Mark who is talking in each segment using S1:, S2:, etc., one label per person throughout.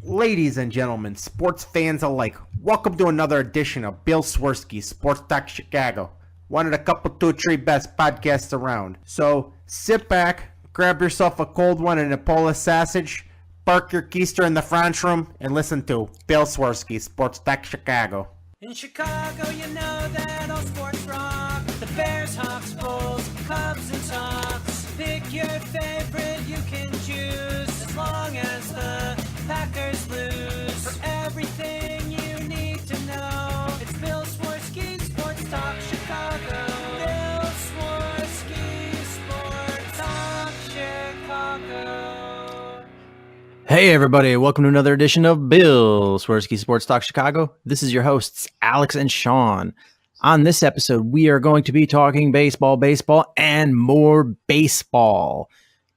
S1: Ladies and gentlemen, sports fans alike, welcome to another edition of Bill Swerski Sports Talk Chicago, one of the couple, two, three best podcasts around. So sit back, grab yourself a cold one and a Polish sausage, park your keister in the French room, and listen to Bill Swerski Sports Talk Chicago.
S2: In Chicago, you know that all sports rock. The Bears, Hawks, Bulls, Cubs and Sox. Pick your favorite, you can choose, as long as the Packers lose. For everything you need to know, it's Bill Swerski Sports Talk Chicago. Bill Swerski Sports Talk Chicago.
S3: Hey everybody, welcome to another edition of Bill Swerski Sports Talk Chicago. This is your hosts, Alex and Sean. On this episode, we are going to be talking baseball, and more baseball.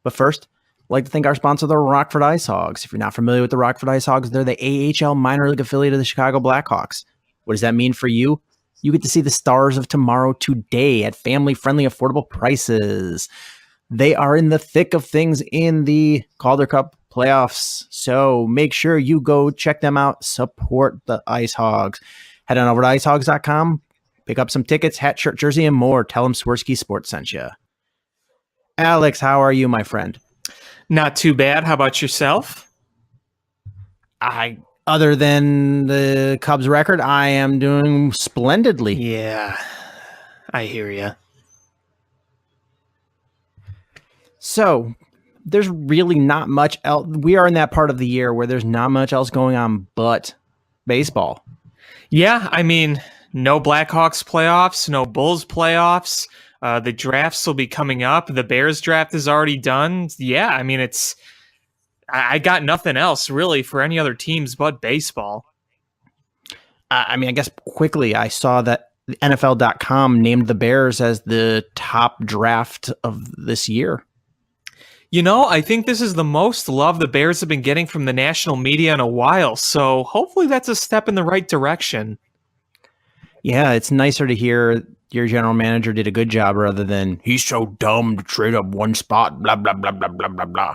S3: But first, I'd like to thank our sponsor, the Rockford Ice Hogs. If you're not familiar with the Rockford Ice Hogs, they're the AHL minor league affiliate of the Chicago Blackhawks. What does that mean for you? You get to see the stars of tomorrow today at family-friendly, affordable prices. They are in the thick of things in the Calder Cup playoffs, so make sure you go check them out. Support the Ice Hogs. Head on over to icehogs.com, pick up some tickets, hat, shirt, jersey, and more. Tell them Swerski Sports sent you. Alex, how are you, my friend?
S4: Not too bad. How about yourself?
S3: Other than the Cubs record, I am doing splendidly.
S4: Yeah, I hear you.
S3: So, there's really not much else. We are in that part of the year where there's not much else going on but baseball.
S4: Yeah, I mean, no Blackhawks playoffs, no Bulls playoffs. The drafts will be coming up. The Bears draft is already done. Yeah, I mean, I got nothing else really for any other teams but baseball.
S3: I guess quickly, I saw that NFL.com named the Bears as the top draft of this year.
S4: You know, I think this is the most love the Bears have been getting from the national media in a while, so hopefully that's a step in the right direction.
S3: Yeah, it's nicer to hear your general manager did a good job rather than he's so dumb to trade up one spot, blah, blah, blah, blah, blah, blah, blah.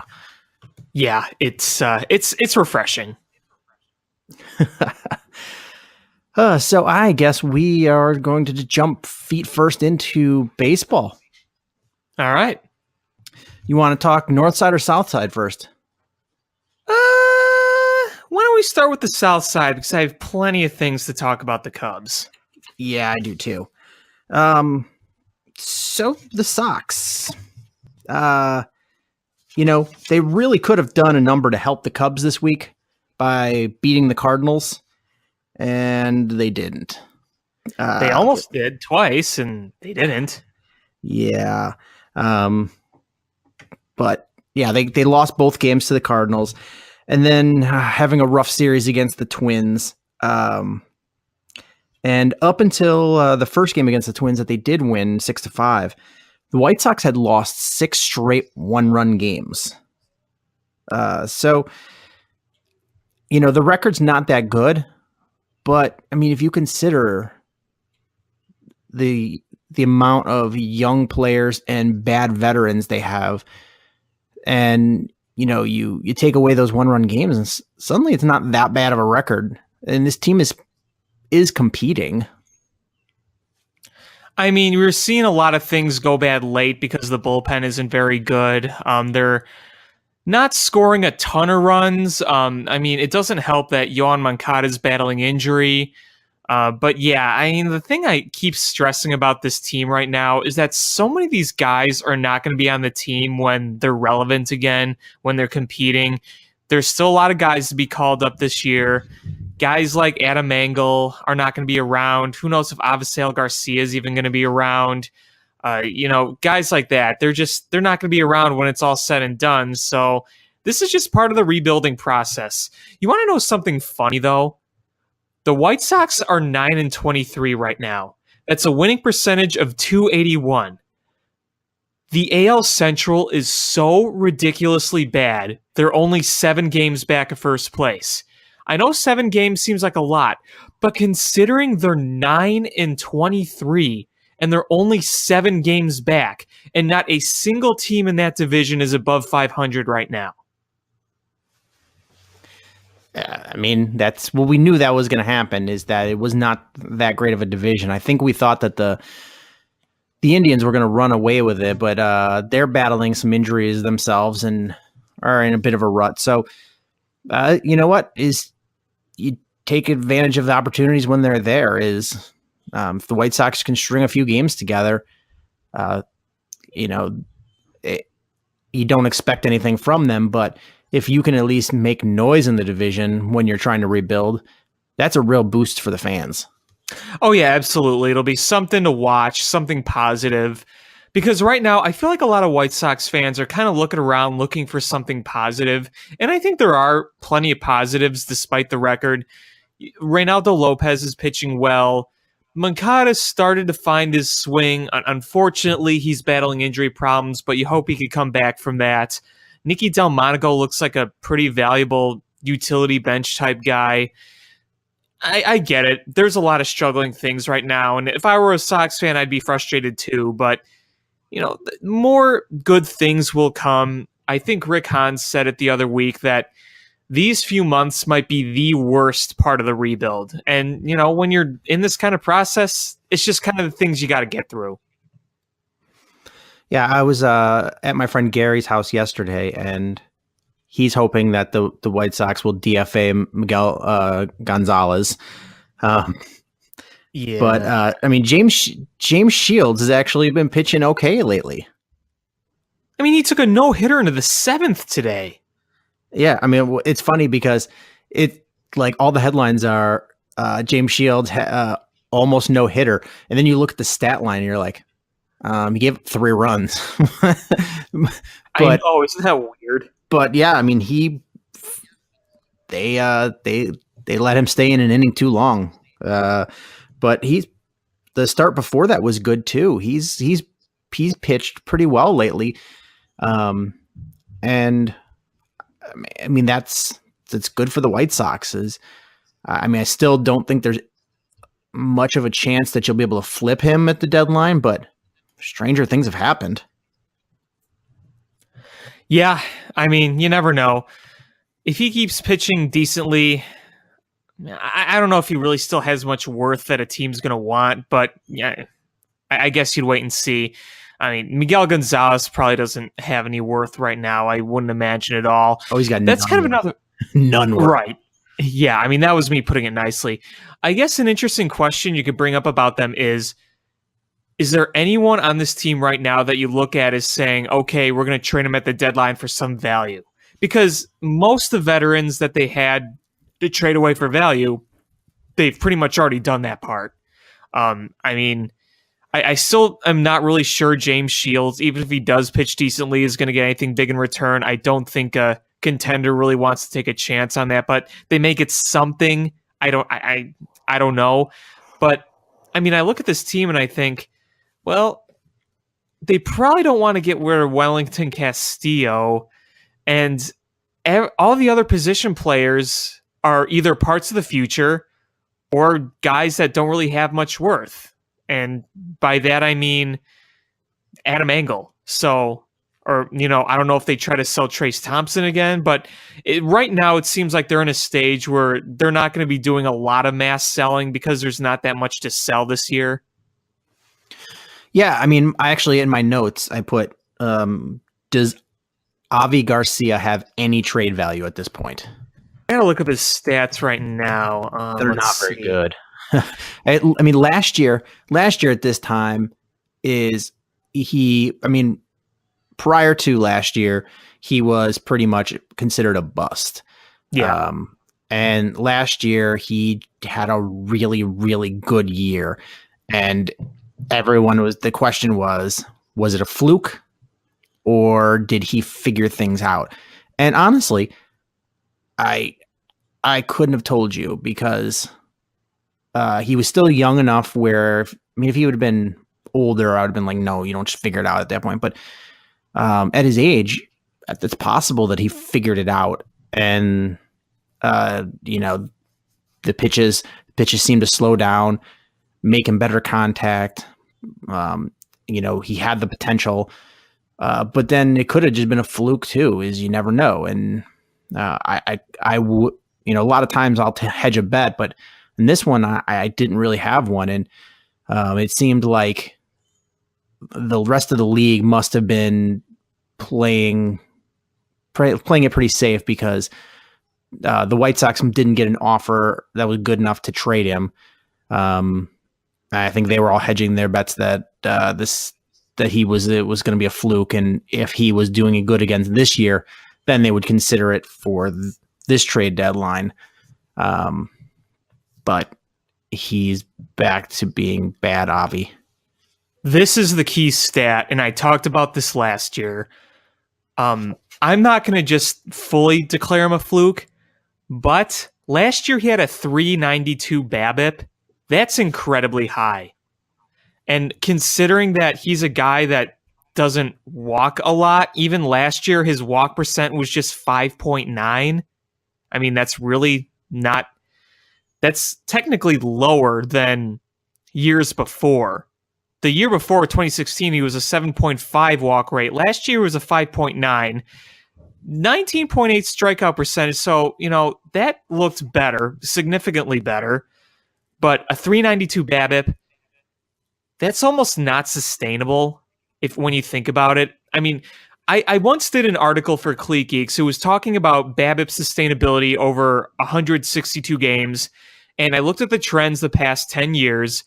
S4: Yeah, it's refreshing.
S3: So I guess we are going to jump feet first into baseball.
S4: All right.
S3: You want to talk north side or south side first?
S4: Why don't we start with the south side, because I have plenty of things to talk about the Cubs.
S3: Yeah, I do too. So the Sox, they really could have done a number to help the Cubs this week by beating the Cardinals, and they didn't.
S4: They almost did twice, and they didn't.
S3: Yeah. But yeah, they lost both games to the Cardinals, and then having a rough series against the Twins. And up until the first game against the Twins that they did win 6-5, the White Sox had lost 6 straight one-run games. So, the record's not that good, but I mean, if you consider the amount of young players and bad veterans they have, and you take away those one-run games, and suddenly it's not that bad of a record, and this team is competing.
S4: I mean, we're seeing a lot of things go bad late because the bullpen isn't very good. They're not scoring a ton of runs. I mean, it doesn't help that Yohan Moncada is battling injury. But yeah, I mean, the thing I keep stressing about this team right now is that so many of these guys are not going to be on the team when they're relevant again, when they're competing. There's still a lot of guys to be called up this year. Guys like Adam Engel are not going to be around. Who knows if Avisail Garcia is even going to be around? Guys like that, they're not going to be around when it's all said and done. So this is just part of the rebuilding process. You want to know something funny though? The White Sox are 9-23 right now. That's a winning percentage of .281. The AL Central is so ridiculously bad, they're only 7 games back of first place. I know 7 games seems like a lot, but considering they're 9-23 and they're only 7 games back, and not a single team in that division is above 500 right now.
S3: I mean, that's what we knew that was going to happen, is that it was not that great of a division. I think we thought that the Indians were going to run away with it, but they're battling some injuries themselves and are in a bit of a rut. So, you know what? You take advantage of the opportunities when they're there. If the White Sox can string a few games together, you don't expect anything from them, but if you can at least make noise in the division when you're trying to rebuild, that's a real boost for the fans.
S4: Oh, yeah, absolutely. It'll be something to watch, something positive. Because right now, I feel like a lot of White Sox fans are kind of looking around looking for something positive. And I think there are plenty of positives despite the record. Reynaldo Lopez is pitching well. Moncada started to find his swing. Unfortunately, he's battling injury problems, but you hope he could come back from that. Nicky Delmonico looks like a pretty valuable utility bench type guy. I get it. There's a lot of struggling things right now, and if I were a Sox fan, I'd be frustrated too, but more good things will come. I think Rick Hahn said it the other week that these few months might be the worst part of the rebuild. And, when you're in this kind of process, it's just kind of the things you got to get through.
S3: Yeah, I was at my friend Gary's house yesterday, and he's hoping that the White Sox will DFA Miguel Gonzalez.
S4: Yeah.
S3: But, James Shields has actually been pitching okay lately.
S4: I mean, he took a no-hitter into the 7th today.
S3: Yeah, it's funny because all the headlines are James Shields almost no hitter, and then you look at the stat line and you're like, he gave up 3 runs.
S4: I know, isn't that weird?
S3: But yeah, they let him stay in an inning too long. But the start before that was good too. He's pitched pretty well lately, and that's good for the White Sox. I still don't think there's much of a chance that you'll be able to flip him at the deadline, but stranger things have happened.
S4: Yeah, you never know. If he keeps pitching decently, I don't know if he really still has much worth that a team's going to want, but yeah, I guess you'd wait and see. Miguel Gonzalez probably doesn't have any worth right now. I wouldn't imagine at all.
S3: Oh, he's got
S4: that's kind of another
S3: none worth.
S4: Right. Yeah, that was me putting it nicely. I guess an interesting question you could bring up about them is there anyone on this team right now that you look at as saying, okay, we're going to trade him at the deadline for some value? Because most of the veterans that they had to trade away for value, they've pretty much already done that part. I still am not really sure James Shields, even if he does pitch decently, is going to get anything big in return. I don't think a contender really wants to take a chance on that, but they may get something. I don't know. But I look at this team and I think, well, they probably don't want to get rid of Wellington Castillo, and all the other position players are either parts of the future or guys that don't really have much worth. And by that, I mean Adam Engel. So, I don't know if they try to sell Trace Thompson again, but right now it seems like they're in a stage where they're not going to be doing a lot of mass selling because there's not that much to sell this year.
S3: Yeah, I actually, in my notes, I put, does Avi Garcia have any trade value at this point?
S4: I gotta look up his stats right now.
S3: They're not very good. Last year at this time prior to last year, he was pretty much considered a bust.
S4: Yeah.
S3: And last year he had a really, really good year, and the question was it a fluke or did he figure things out? And honestly, I couldn't have told you, because he was still young enough where, if he would have been older, I would have been like, no, you don't just figure it out at that point. But at his age, it's possible that he figured it out. And, the pitches seemed to slow down, making better contact. He had the potential, but then it could have just been a fluke too, is you never know. And a lot of times I'll hedge a bet, but in this one, I didn't really have one. And it seemed like the rest of the league must have been playing it pretty safe because the White Sox didn't get an offer that was good enough to trade him. I think they were all hedging their bets that it was going to be a fluke, and if he was doing it good again this year, then they would consider it for this trade deadline. But he's back to being bad, Avi.
S4: This is the key stat, and I talked about this last year. I'm not going to just fully declare him a fluke, but last year he had a 392 BABIP. That's incredibly high. And considering that he's a guy that doesn't walk a lot, even last year his walk percent was just 5.9. I mean, that's really not... That's technically lower than years before. The year before, 2016, he was a 7.5 walk rate. Last year was a 5.9. 19.8 strikeout percentage. So, that looked better, significantly better. But a 392 BABIP, that's almost not sustainable when you think about it. I mean, I once did an article for Cleat Geeks who was talking about BABIP sustainability over 162 games. And I looked at the trends the past 10 years.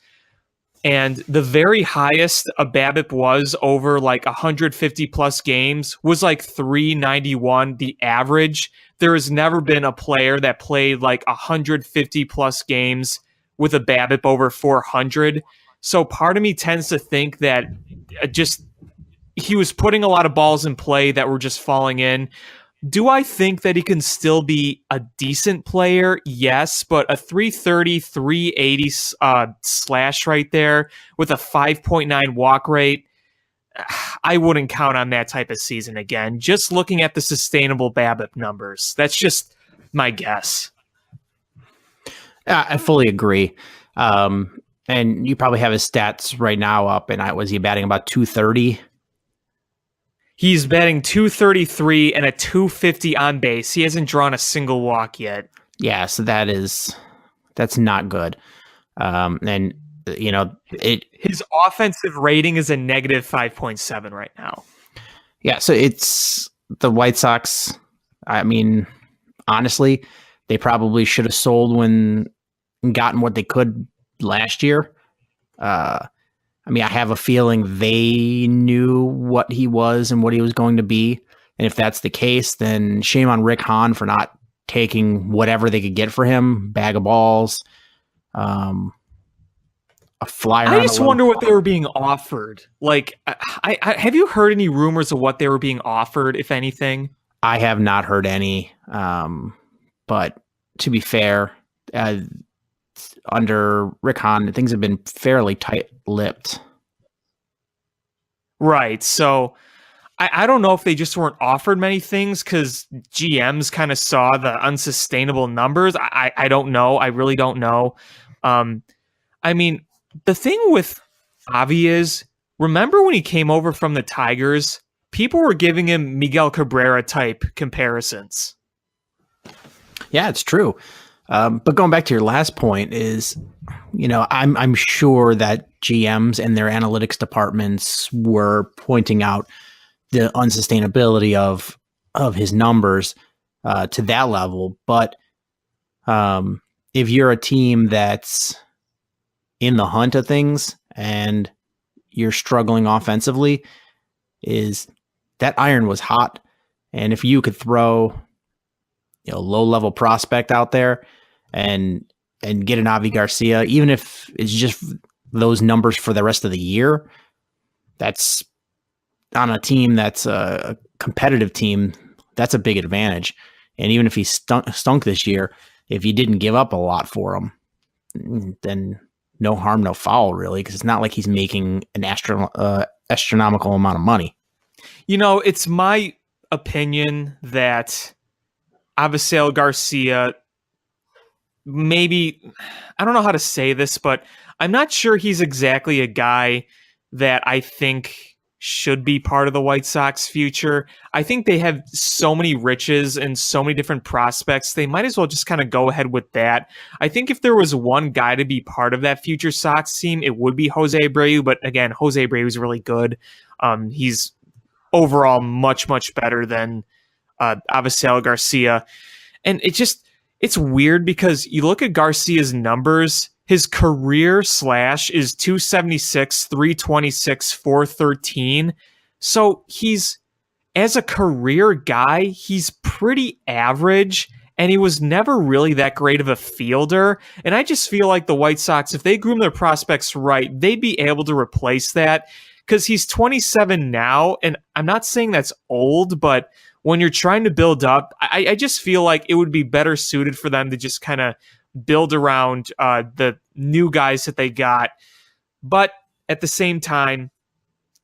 S4: And the very highest a BABIP was over like 150 plus games was like 391, the average. There has never been a player that played like 150 plus games with a BABIP over 400. So part of me tends to think that he was putting a lot of balls in play that were just falling in. Do I think that he can still be a decent player? Yes, but a 330, 380 slash right there with a 5.9 walk rate, I wouldn't count on that type of season again. Just looking at the sustainable BABIP numbers, that's just my guess.
S3: I fully agree. And you probably have his stats right now up, and was he batting about 230?
S4: He's batting 233 and a 250 on base. He hasn't drawn a single walk yet.
S3: Yeah, so that's not good. And
S4: his offensive rating is a negative 5.7 right now.
S3: Yeah, so it's the White Sox. I mean, honestly, they probably should have sold when gotten what they could last year. I have a feeling they knew what he was and what he was going to be. And if that's the case, then shame on Rick Hahn for not taking whatever they could get for him. Bag of balls, a flyer.
S4: I just wonder what they were being offered. Like, I have you heard any rumors of what they were being offered, if anything?
S3: I have not heard any. But to be fair, under Rick Hahn, things have been fairly tight-lipped.
S4: Right. So I don't know if they just weren't offered many things because GMs kind of saw the unsustainable numbers. I don't know. I really don't know. I mean, the thing with Avi is, remember when he came over from the Tigers? People were giving him Miguel Cabrera type comparisons.
S3: Yeah, it's true. But going back to your last point is, I'm sure that GMs and their analytics departments were pointing out the unsustainability of his numbers to that level. But if you're a team that's in the hunt of things and you're struggling offensively, is that iron was hot. And if you could throw low-level prospect out there and get an Avi Garcia, even if it's just those numbers for the rest of the year, that's on a team that's a competitive team, that's a big advantage. And even if he stunk this year, if you didn't give up a lot for him, then no harm, no foul, really, because it's not like he's making an astronomical amount of money.
S4: It's my opinion that Avisail Garcia, maybe, I don't know how to say this, but I'm not sure he's exactly a guy that I think should be part of the White Sox future. I think they have so many riches and so many different prospects. They might as well just kind of go ahead with that. I think if there was one guy to be part of that future Sox team, it would be Jose Abreu. But again, Jose Abreu is really good. He's overall much, much better than Avisail Garcia. And it's weird because you look at Garcia's numbers, his career slash is 276, 326, 413. So as a career guy, he's pretty average, and he was never really that great of a fielder. And I just feel like the White Sox, if they groom their prospects right, they'd be able to replace that, because he's 27 now, and I'm not saying that's old, but when you're trying to build up, I just feel like it would be better suited for them to just kind of build around the new guys that they got. But at the same time,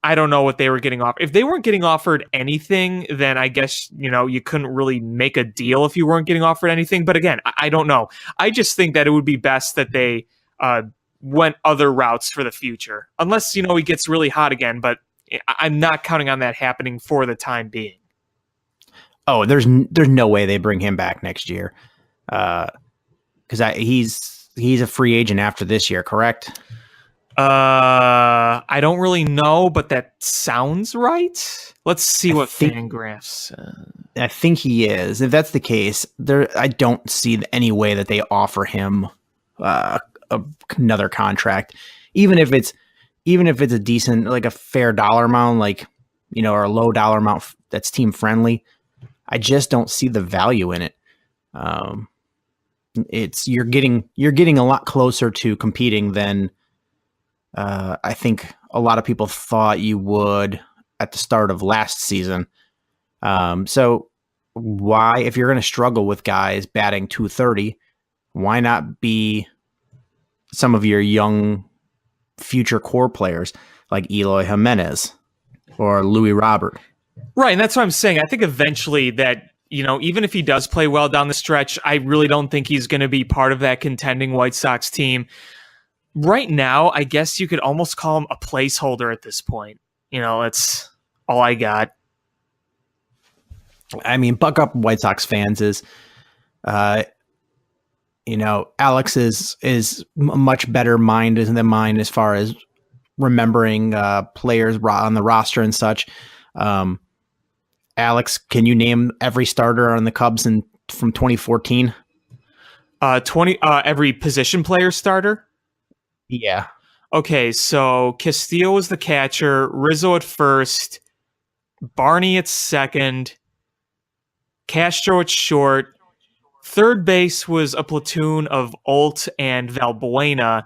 S4: I don't know what they were getting offered. If they weren't getting offered anything, then I guess, you couldn't really make a deal if you weren't getting offered anything. But again, I don't know. I just think that it would be best that they went other routes for the future. Unless, he gets really hot again. But I'm not counting on that happening for the time being.
S3: Oh, there's no way they bring him back next year. Because he's a free agent after this year, correct?
S4: I don't really know, but that sounds right. Let's see what Fangraphs.
S3: I think he is. If that's the case, I don't see any way that they offer him another contract, even if it's a decent, like a fair dollar amount, like or a low dollar amount that's team friendly. I just don't see the value in it. You're getting a lot closer to competing than I think a lot of people thought you would at the start of last season. So why, if you're going to struggle with guys batting 230, why not be some of your young future core players like Eloy Jimenez or Louis Robert?
S4: Right, and that's what I'm saying. I think eventually that, even if he does play well down the stretch, I really don't think he's going to be part of that contending White Sox team. Right now, I guess you could almost call him a placeholder at this point. That's all I got.
S3: I mean, buck up White Sox fans is, Alex is a much better mind than mine as far as remembering players on the roster and such. Alex, can you name every starter on the Cubs from 2014?
S4: Every position player starter?
S3: Yeah.
S4: Okay, so Castillo was the catcher, Rizzo at first, Barney at second, Castro at short. Third base was a platoon of Alt and Valbuena.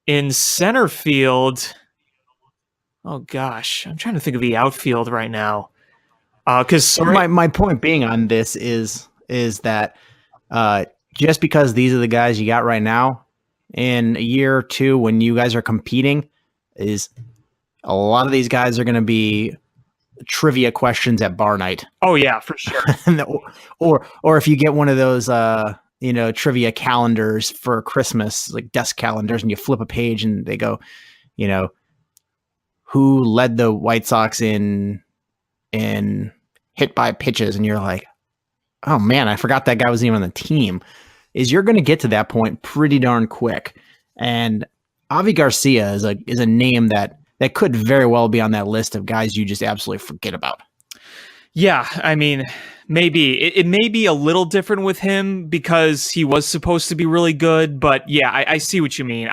S4: In center field, oh gosh, I'm trying to think of the outfield right now. Because
S3: my point being on this is that just because these are the guys you got right now, in a year or two when you guys are competing, is a lot of these guys are going to be trivia questions at bar night.
S4: Oh yeah, for sure.
S3: or if you get one of those trivia calendars for Christmas, like desk calendars, and you flip a page and they go, who led the White Sox in hit by pitches, and you're like, oh man, I forgot that guy was even on the team. You're going to get to that point pretty darn quick. And Avi Garcia is a name that could very well be on that list of guys you just absolutely forget about.
S4: Yeah, I mean, maybe it may be a little different with him because he was supposed to be really good, but yeah, I see what you mean.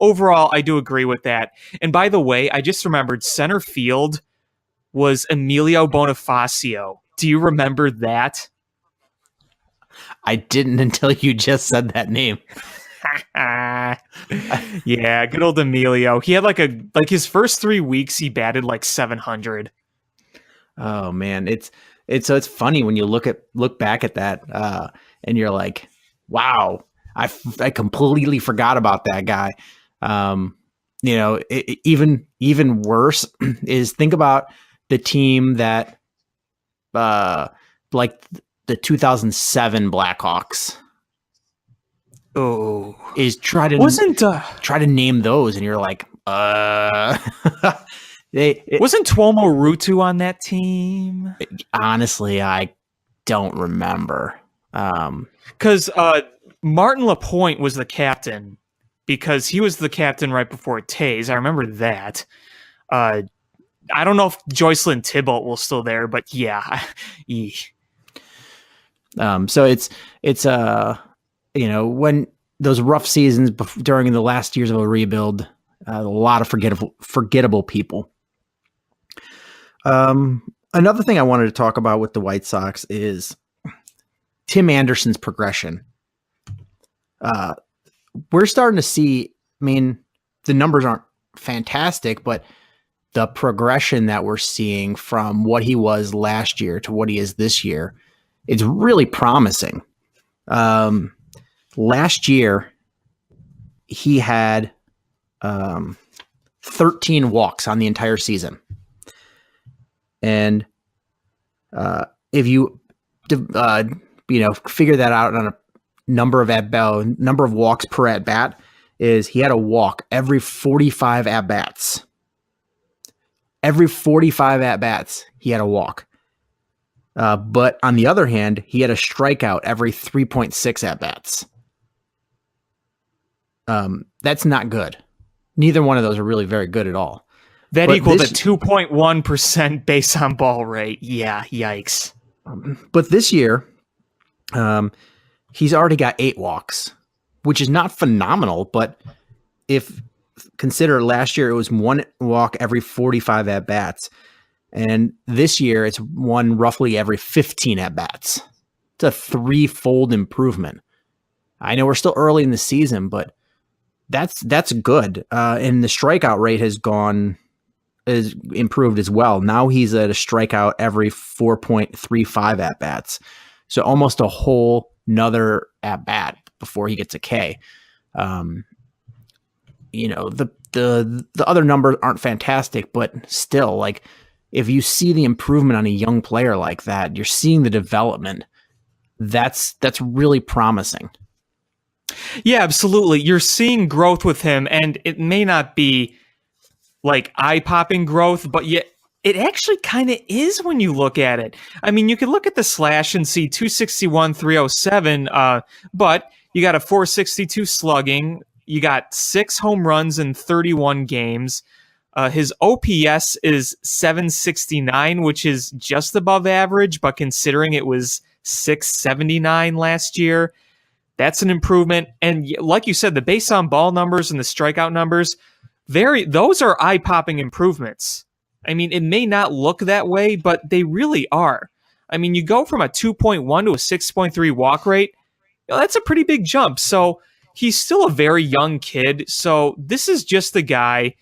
S4: Overall, I do agree with that. And by the way, I just remembered center field was Emilio Bonifacio. Do you remember that?
S3: I didn't until you just said that name.
S4: Yeah, good old Emilio. He had like his first 3 weeks, he batted like 700.
S3: Oh man, it's funny when you look back at that, and you're like, wow, I completely forgot about that guy. Even worse is think about the team that, like the 2007 Blackhawks.
S4: Oh,
S3: is try to name those, and you're like,
S4: Wasn't Tuomo Rutu on that team?
S3: Honestly, I don't remember.
S4: Because Martin Lapointe was the captain, because he was the captain right before Taze. I remember that. I don't know if Joycelyn Tybalt was still there, but yeah.
S3: So it's when those rough seasons during the last years of a rebuild, a lot of forgettable people. Another thing I wanted to talk about with the White Sox is Tim Anderson's progression. We're starting to see, I mean, the numbers aren't fantastic, but the progression that we're seeing from what he was last year to what he is this year, it's really promising. Last year, he had 13 walks on the entire season. And if you figure that out on a number of walks per at bat, is he had a walk every 45 at bats. Every 45 at bats, he had a walk. But on the other hand, he had a strikeout every 3.6 at bats. That's not good. Neither one of those are really very good at all.
S4: That equaled a 2.1% base on ball rate. Yeah, yikes.
S3: But this year, he's already got 8 walks, which is not phenomenal. But if consider last year, it was 1 walk every 45 at bats. And this year, it's 1 roughly every 15 at bats. It's a 3-fold improvement. I know we're still early in the season, but that's good. And the strikeout rate has improved as well. Now he's at a strikeout every 4.35 at bats. So almost a whole nother at bat before he gets a K. The other numbers aren't fantastic, but still, like, if you see the improvement on a young player like that, you're seeing the development. That's really promising.
S4: Yeah, absolutely. You're seeing growth with him, and it may not be like eye-popping growth, but yet it actually kind of is when you look at it. I mean, you can look at the slash and see 261, 307, but you got a 462 slugging. You got 6 home runs in 31 games. His OPS is 769, which is just above average, but considering it was 679 last year, that's an improvement. And like you said, the base on ball numbers and the strikeout numbers, those are eye-popping improvements. I mean, it may not look that way, but they really are. I mean, you go from a 2.1 to a 6.3 walk rate. That's a pretty big jump. So he's still a very young kid. So this is just the guy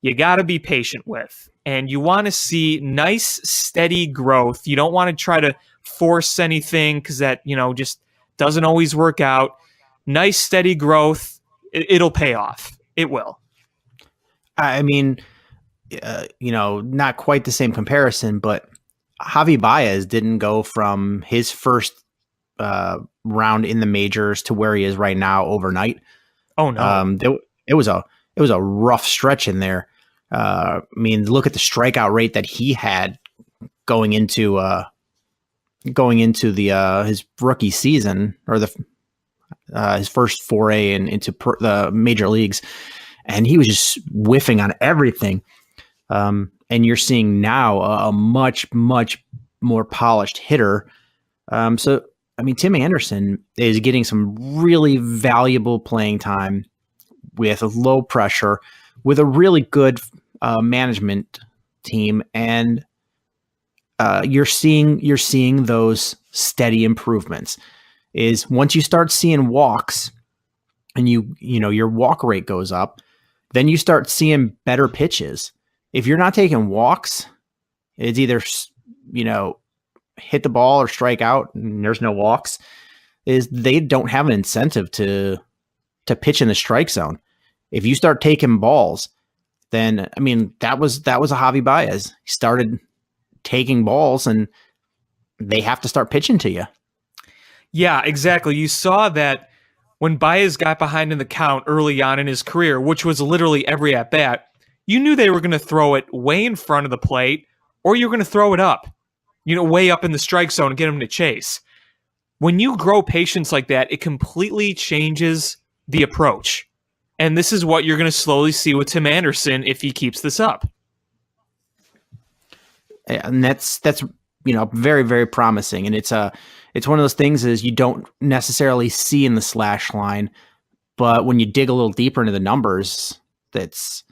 S4: you got to be patient with. And you want to see nice, steady growth. You don't want to try to force anything because that, just doesn't always work out. Nice, steady growth. It'll pay off. It will.
S3: I mean, not quite the same comparison, but Javi Baez didn't go from his first round in the majors to where he is right now overnight.
S4: Oh no.
S3: It was a rough stretch in there. I mean, look at the strikeout rate that he had going into his rookie season, or his first foray into the major leagues, and he was just whiffing on everything. And you're seeing now a much, much more polished hitter. So, I mean, Tim Anderson is getting some really valuable playing time with low pressure, with a really good management team, and you're seeing those steady improvements. Is once you start seeing walks, and your walk rate goes up, then you start seeing better pitches. If you're not taking walks, it's either hit the ball or strike out, and there's no walks. Is they don't have an incentive to pitch in the strike zone. If you start taking balls, then I mean that was a Javi Baez. He started taking balls, and they have to start pitching to you.
S4: Yeah, exactly. You saw that when Baez got behind in the count early on in his career, which was literally every at bat. you knew they were going to throw it way in front of the plate, or you're going to throw it up, way up in the strike zone and get them to chase. When you grow patience like that, it completely changes the approach. And this is what you're going to slowly see with Tim Anderson if he keeps this up.
S3: And that's very, very promising. And it's one of those things is you don't necessarily see in the slash line, but when you dig a little deeper into the numbers, it's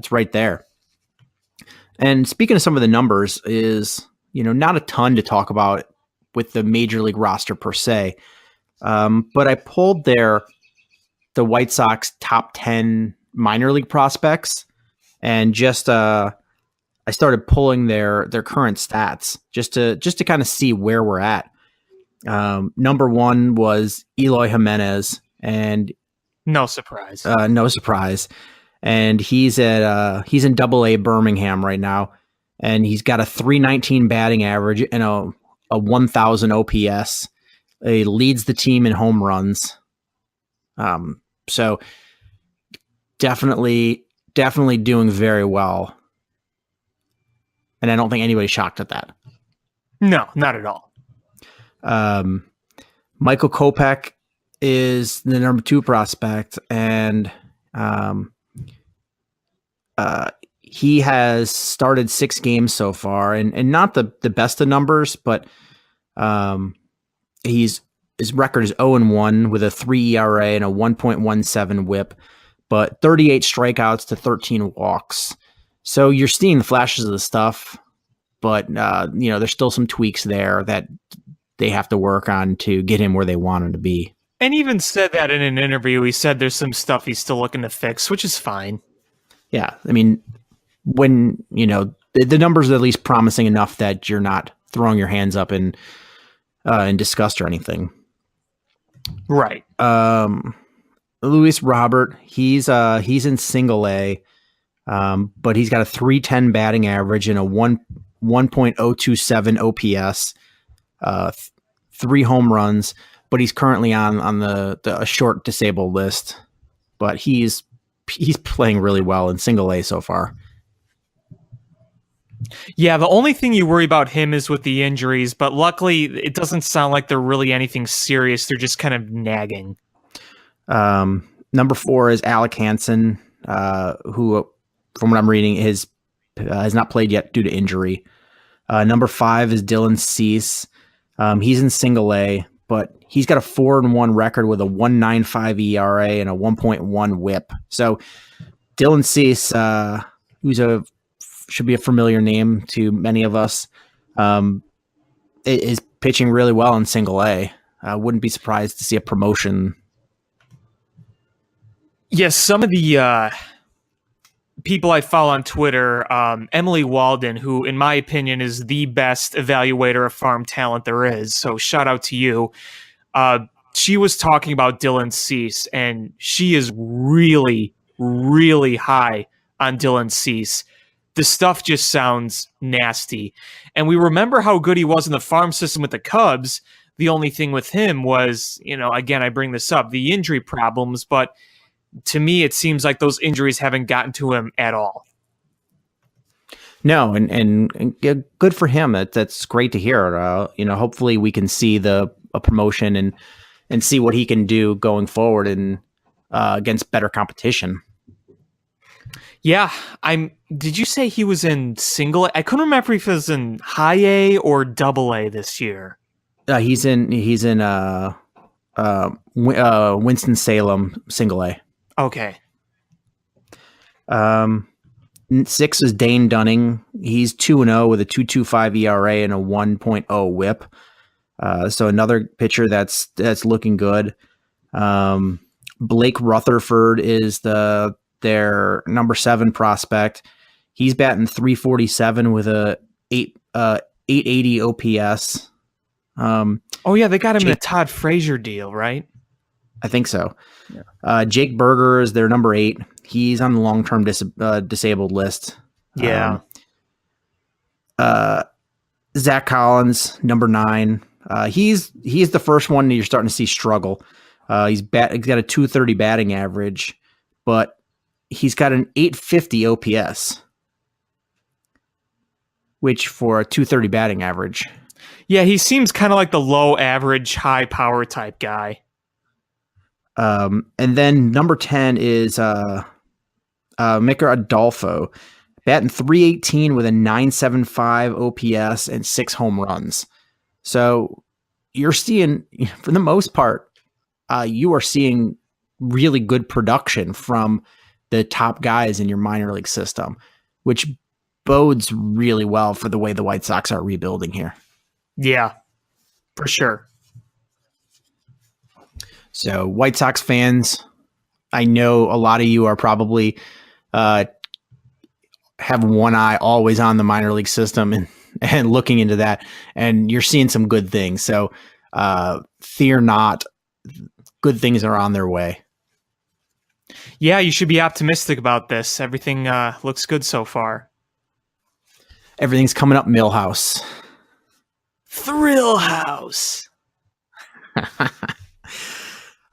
S3: right there. And speaking of some of the numbers is, not a ton to talk about with the major league roster per se. But I pulled the White Sox top 10 minor league prospects and just, I started pulling their current stats just to kind of see where we're at. Number one was Eloy Jimenez, and
S4: no surprise.
S3: And he's in Double-A Birmingham right now, and he's got a 319 batting average and a 1,000 OPS. He leads the team in home runs. So definitely doing very well. And I don't think anybody's shocked at that.
S4: No, not at all.
S3: Michael Kopech is the number 2 prospect, and he has started 6 games so far, and not the best of numbers, but his record is 0-1 with a 3 ERA and a 1.17 WHIP, but 38 strikeouts to 13 walks. So you're seeing the flashes of the stuff, but there's still some tweaks there that they have to work on to get him where they want him to be.
S4: And even said that in an interview. He said there's some stuff he's still looking to fix, which is fine.
S3: Yeah, I mean, when the numbers are at least promising enough that you're not throwing your hands up in disgust or anything.
S4: Right.
S3: Luis Robert, he's in Single-A. But he's got a 310 batting average and a 1.027 OPS, 3 home runs, but he's currently on the short disabled list. But he's playing really well in Single-A so far.
S4: Yeah, the only thing you worry about him is with the injuries, but luckily it doesn't sound like they're really anything serious. They're just kind of nagging.
S3: Number 4 is Alec Hansen, who, from what I'm reading, has not played yet due to injury. Number 5 is Dylan Cease. He's in Single-A, but he's got a 4-1 record with a 1.95 ERA and a 1.1 WHIP. So Dylan Cease, who's should be a familiar name to many of us, is pitching really well in Single-A. I wouldn't be surprised to see a promotion.
S4: Yes, some of the people I follow on Twitter, Emily Walden, who in my opinion is the best evaluator of farm talent there is, so shout out to you. She was talking about Dylan Cease, and she is really, really high on Dylan Cease. The stuff just sounds nasty. And we remember how good he was in the farm system with the Cubs. The only thing with him was, again, I bring this up, the injury problems, but to me, it seems like those injuries haven't gotten to him at all. No,
S3: and good for him. That's great to hear. Hopefully we can see a promotion and see what he can do going forward and against better competition.
S4: Yeah, did you say he was in Single-A? I couldn't remember if he was in High A or Double-A this year.
S3: He's in Winston-Salem Single-A.
S4: Okay.
S3: 6 is Dane Dunning. He's 2-0 with a 2.25 ERA and a 1.0 WHIP. So another pitcher that's looking good. Blake Rutherford is their number 7 prospect. He's batting
S4: .347
S3: with a 880 OPS.
S4: They got him in a Todd Frazier deal, right?
S3: I think so. Yeah. Jake Berger is their number 8. He's on the long-term disabled list.
S4: Yeah.
S3: Zach Collins, number 9. He's the first one that you're starting to see struggle. He's got a 230 batting average, but he's got an 850 OPS, which for a 230 batting average.
S4: Yeah, he seems kind of like the low average, high power type guy.
S3: And then number 10 is Micker Adolfo, batting 318 with a 975 OPS and 6 home runs. So you're seeing, for the most part, you are seeing really good production from the top guys in your minor league system, which bodes really well for the way the White Sox are rebuilding here.
S4: Yeah, for sure.
S3: So White Sox fans, I know a lot of you are probably have one eye always on the minor league system and looking into that, and you're seeing some good things. So fear not, good things are on their way.
S4: Yeah, you should be optimistic about this. Everything looks good so far.
S3: Everything's coming up Millhouse.
S4: Thrill House.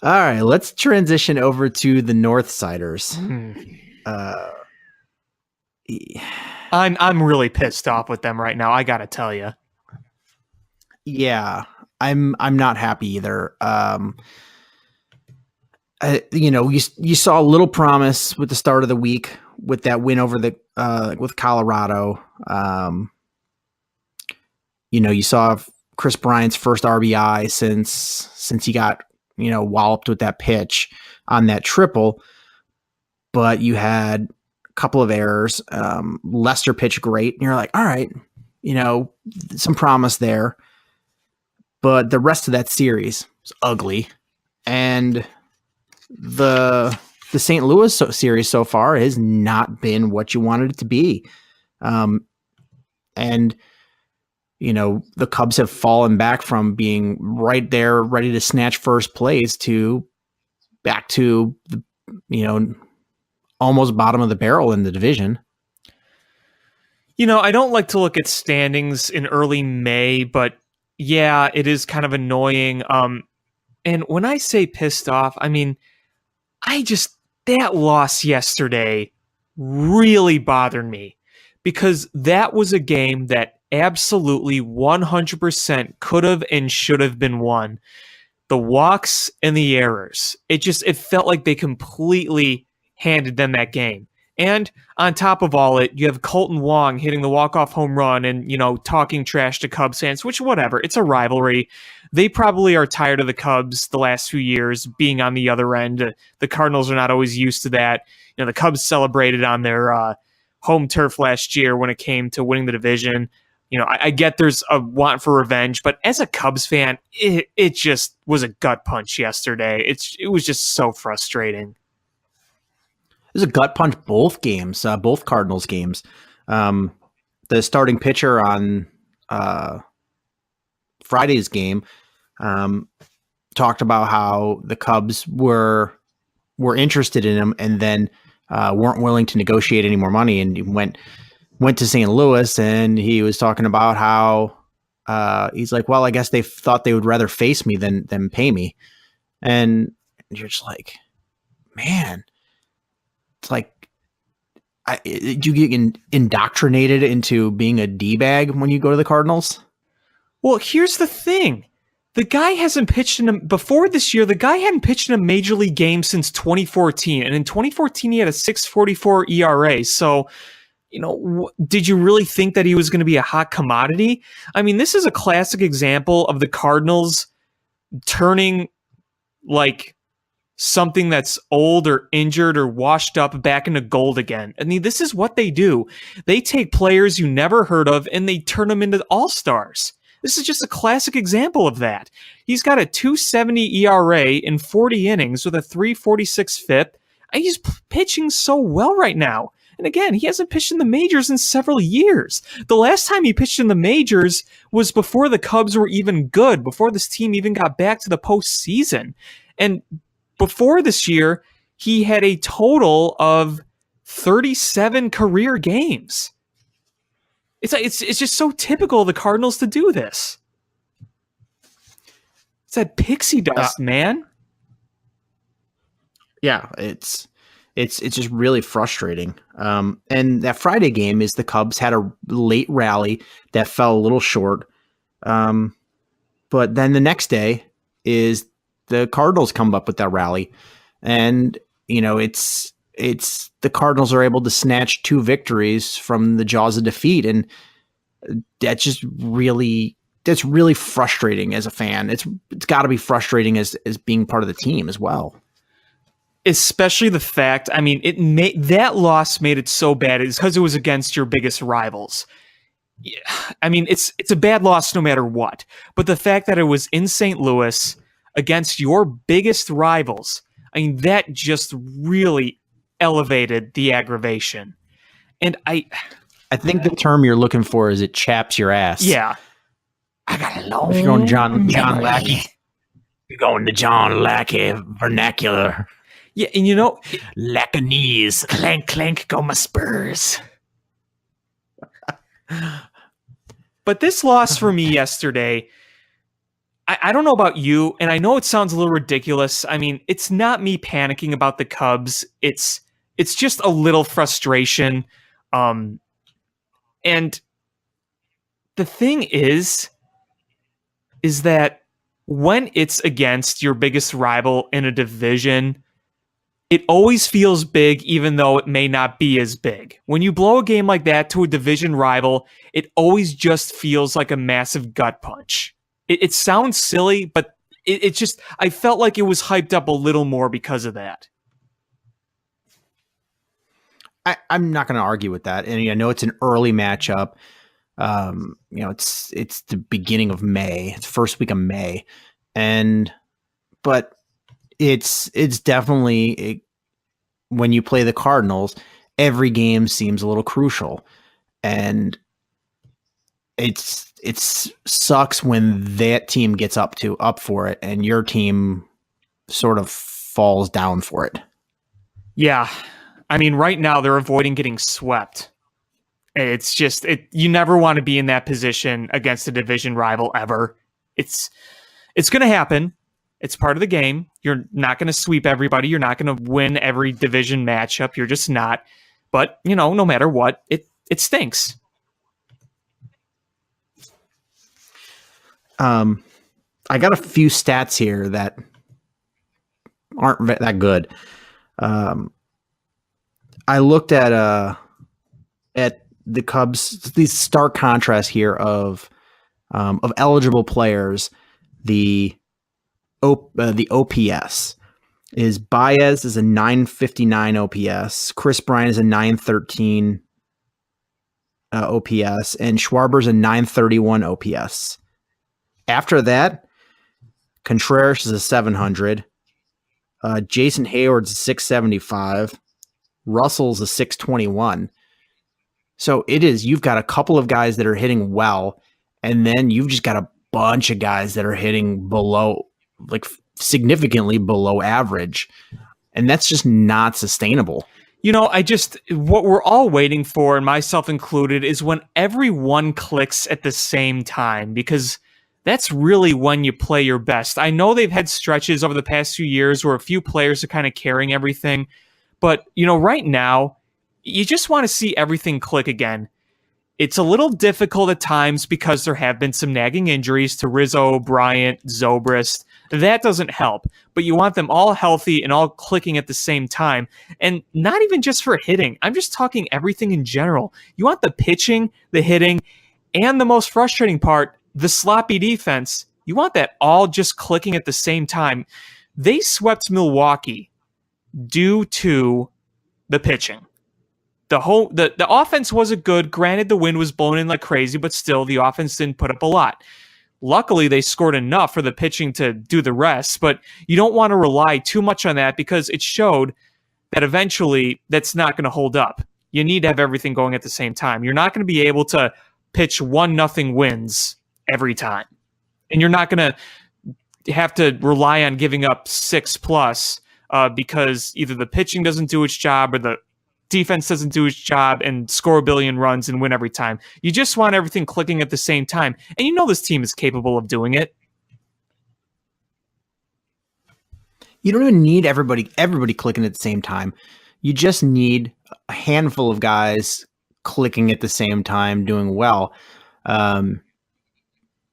S3: All right, let's transition over to the Northsiders.
S4: I'm really pissed off with them right now. I gotta tell you.
S3: Yeah, I'm not happy either. You saw a little promise with the start of the week with that win over with Colorado. You saw Chris Bryant's first RBI since he got walloped with that pitch on that triple, but you had a couple of errors. Lester pitched great, and you're like, all right, some promise there. But the rest of that series was ugly, and the St. Louis series so far has not been what you wanted it to be. And the Cubs have fallen back from being right there, ready to snatch first place to back to the, almost bottom of the barrel in the division.
S4: I don't like to look at standings in early May, but yeah, it is kind of annoying. And when I say pissed off, I mean, that loss yesterday really bothered me because that was a game that absolutely 100% could have and should have been won. The walks and the errors. It felt like they completely handed them that game. And on top of all it, you have Colton Wong hitting the walk-off home run and, talking trash to Cubs fans, which whatever, it's a rivalry. They probably are tired of the Cubs the last few years being on the other end. The Cardinals are not always used to that. The Cubs celebrated on their home turf last year when it came to winning the division. I get there's a want for revenge, but as a Cubs fan, it just was a gut punch yesterday. It was just so frustrating.
S3: It was a gut punch both games, both Cardinals games. The starting pitcher on Friday's game talked about how the Cubs were interested in him and then weren't willing to negotiate any more money, and he went to St. Louis, and he was talking about how he's like, well, I guess they thought they would rather face me than pay me. And you're just like, man, it's like, you get indoctrinated into being a D-bag when you go to the Cardinals?
S4: Well, here's the thing. The guy hasn't pitched before this year. The guy hadn't pitched in a major league game since 2014. And in 2014, he had a 6.44 ERA. So, did you really think that he was going to be a hot commodity? I mean, this is a classic example of the Cardinals turning like something that's old or injured or washed up back into gold again. I mean, this is what they do. They take players you never heard of and they turn them into all-stars. This is just a classic example of that. He's got a 2.70 ERA in 40 innings with a 3.46 FIP. He's pitching so well right now. And again, he hasn't pitched in the majors in several years. The last time he pitched in the majors was before the Cubs were even good, before this team even got back to the postseason. And before this year, he had a total of 37 career games. It's just so typical of the Cardinals to do this. It's that pixie dust, man.
S3: Yeah, it's It's just really frustrating. And that Friday game is the Cubs had a late rally that fell a little short. But then the next day is the Cardinals come up with that rally. And, it's the Cardinals are able to snatch 2 victories from the jaws of defeat. And that's really frustrating as a fan. It's got to be frustrating as being part of the team as well.
S4: Especially the fact, that loss made it so bad is because it was against your biggest rivals. Yeah, it's a bad loss no matter what. But the fact that it was in St. Louis against your biggest rivals, that just really elevated the aggravation. And I
S3: think the term you're looking for is it chaps your ass.
S4: Yeah.
S3: I got a long. If you're going John Lackey, you're going to John Lackey vernacular.
S4: Yeah, and
S3: Lackanese.
S4: Clank, clank, go my Spurs. But this loss for me yesterday, I don't know about you, and I know it sounds a little ridiculous. It's not me panicking about the Cubs. It's just a little frustration. And the thing is that when it's against your biggest rival in a division, it always feels big, even though it may not be as big. When you blow a game like that to a division rival, it always just feels like a massive gut punch. It sounds silly, but it just, I felt like it was hyped up a little more because of that.
S3: I'm not going to argue with that. And I know it's an early matchup. It's the beginning of May. It's first week of May. But it's definitely when you play the Cardinals, every game seems a little crucial, and it sucks when that team gets up for it and your team sort of falls down for it.
S4: Yeah. Right now they're avoiding getting swept. It's just, you never want to be in that position against a division rival ever. It's going to happen. It's part of the game. You're not going to sweep everybody. You're not going to win every division matchup. You're just not. But, no matter what, it stinks.
S3: I got a few stats here that aren't that good. I looked at the Cubs, these stark contrasts here of eligible players. The OPS is Baez is a 959 OPS, Chris Bryant is a 913 OPS, and Schwarber's a 931 OPS. After that, Contreras is a 700, Jason Hayward's a 675, Russell's a 621. So you've got a couple of guys that are hitting well, and then you've just got a bunch of guys that are hitting below, like significantly below average. And that's just not sustainable.
S4: What we're all waiting for, and myself included, is when everyone clicks at the same time, because that's really when you play your best. I know they've had stretches over the past few years where a few players are kind of carrying everything, but right now, you just want to see everything click again. It's a little difficult at times because there have been some nagging injuries to Rizzo, Bryant, Zobrist. That doesn't help, but you want them all healthy and all clicking at the same time. And not even just for hitting. I'm just talking everything in general. You want the pitching, the hitting, and the most frustrating part, the sloppy defense. You want that all just clicking at the same time. They swept Milwaukee due to the pitching. The offense wasn't good. Granted, the wind was blowing in like crazy, but still, the offense didn't put up a lot. Luckily, they scored enough for the pitching to do the rest, but you don't want to rely too much on that because it showed that eventually that's not going to hold up. You need to have everything going at the same time. You're not going to be able to pitch 1-0 wins every time. And you're not going to have to rely on giving up 6+ because either the pitching doesn't do its job or the defense doesn't do its job and score a billion runs and win every time. You just want everything clicking at the same time. And this team is capable of doing it.
S3: You don't even need everybody clicking at the same time. You just need a handful of guys clicking at the same time, doing well. I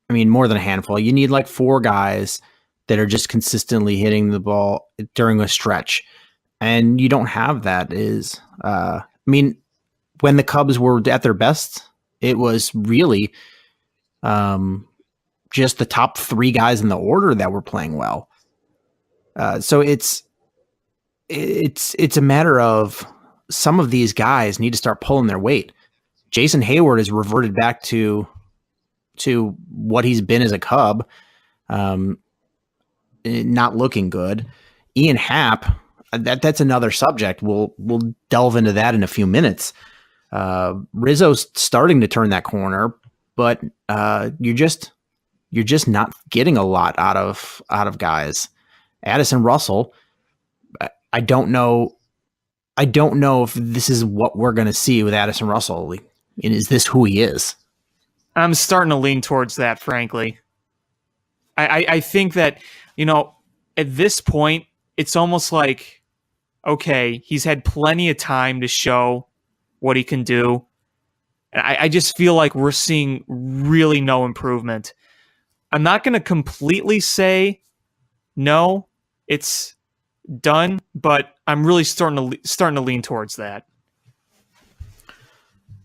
S3: mean, more than a handful. You need like 4 guys that are just consistently hitting the ball during a stretch. And you don't have that I mean, when the Cubs were at their best, it was really just the top 3 guys in the order that were playing well. So it's a matter of some of these guys need to start pulling their weight. Jason Hayward has reverted back to what he's been as a Cub, not looking good. Ian Happ, that's another subject. We'll delve into that in a few minutes. Rizzo's starting to turn that corner, but you're just not getting a lot out of guys. Addison Russell, I don't know if this is what we're going to see with Addison Russell. And is this who he is?
S4: I'm starting to lean towards that, frankly. I think that, at this point, it's almost like, okay, he's had plenty of time to show what he can do. And I just feel like we're seeing really no improvement. I'm not going to completely say no, it's done, but I'm really starting to lean towards that.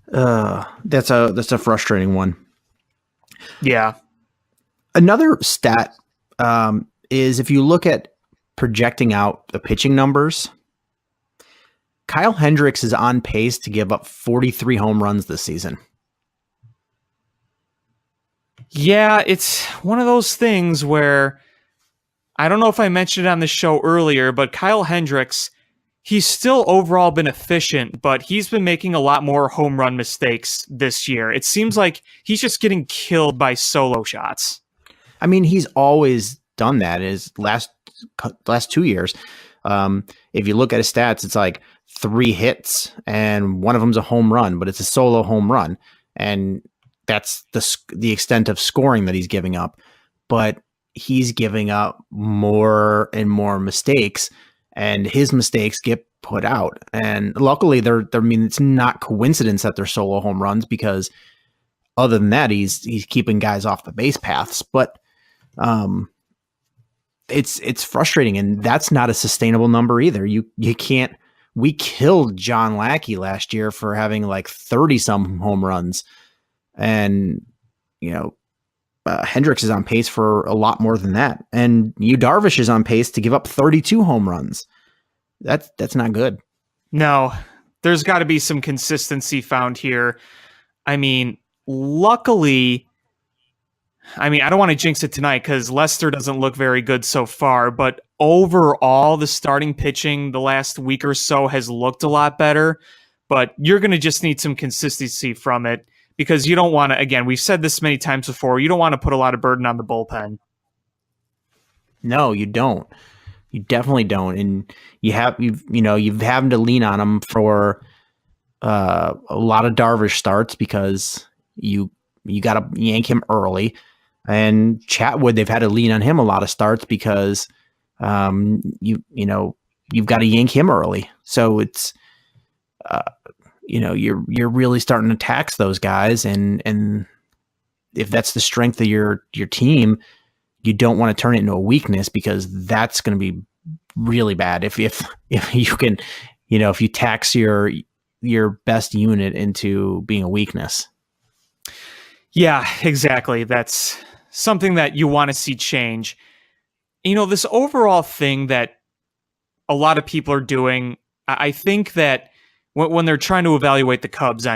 S3: That's a frustrating one.
S4: Yeah.
S3: Another stat is if you look at projecting out the pitching numbers, Kyle Hendricks is on pace to give up 43 home runs this season.
S4: Yeah, it's one of those things where I don't know if I mentioned it on the show earlier, but Kyle Hendricks, he's still overall been efficient, but he's been making a lot more home run mistakes this year. It seems like he's just getting killed by solo shots.
S3: I mean, he's always done that his last 2 years. If you look at his stats, it's like 3 hits and one of them's a home run, but it's a solo home run. And that's the extent of scoring that he's giving up. But he's giving up more and more mistakes, and his mistakes get put out. And luckily, it's not coincidence that they're solo home runs, because other than that, he's keeping guys off the base paths. But it's frustrating, and that's not a sustainable number either. You can't. We killed John Lackey last year for having like 30 some home runs, and Hendricks is on pace for a lot more than that, and Yu Darvish is on pace to give up 32 home runs. That's not good.
S4: No, there's got to be some consistency found here. I mean, luckily, I don't want to jinx it tonight because Lester doesn't look very good so far, but overall, the starting pitching the last week or so has looked a lot better, but you're going to just need some consistency from it, because you don't want to, again, we've said this many times before, you don't want to put a lot of burden on the bullpen.
S3: No, you don't. You definitely don't. And you've having to lean on them for a lot of Darvish starts, because you got to yank him early. And Chatwood, they've had to lean on him a lot of starts because you've got to yank him early. So it's you're really starting to tax those guys, and if that's the strength of your team, you don't want to turn it into a weakness, because that's going to be really bad if you can, if you tax your best unit into being a weakness.
S4: Yeah, exactly. That's something that you want to see change. This overall thing that a lot of people are doing, I think that when they're trying to evaluate the Cubs,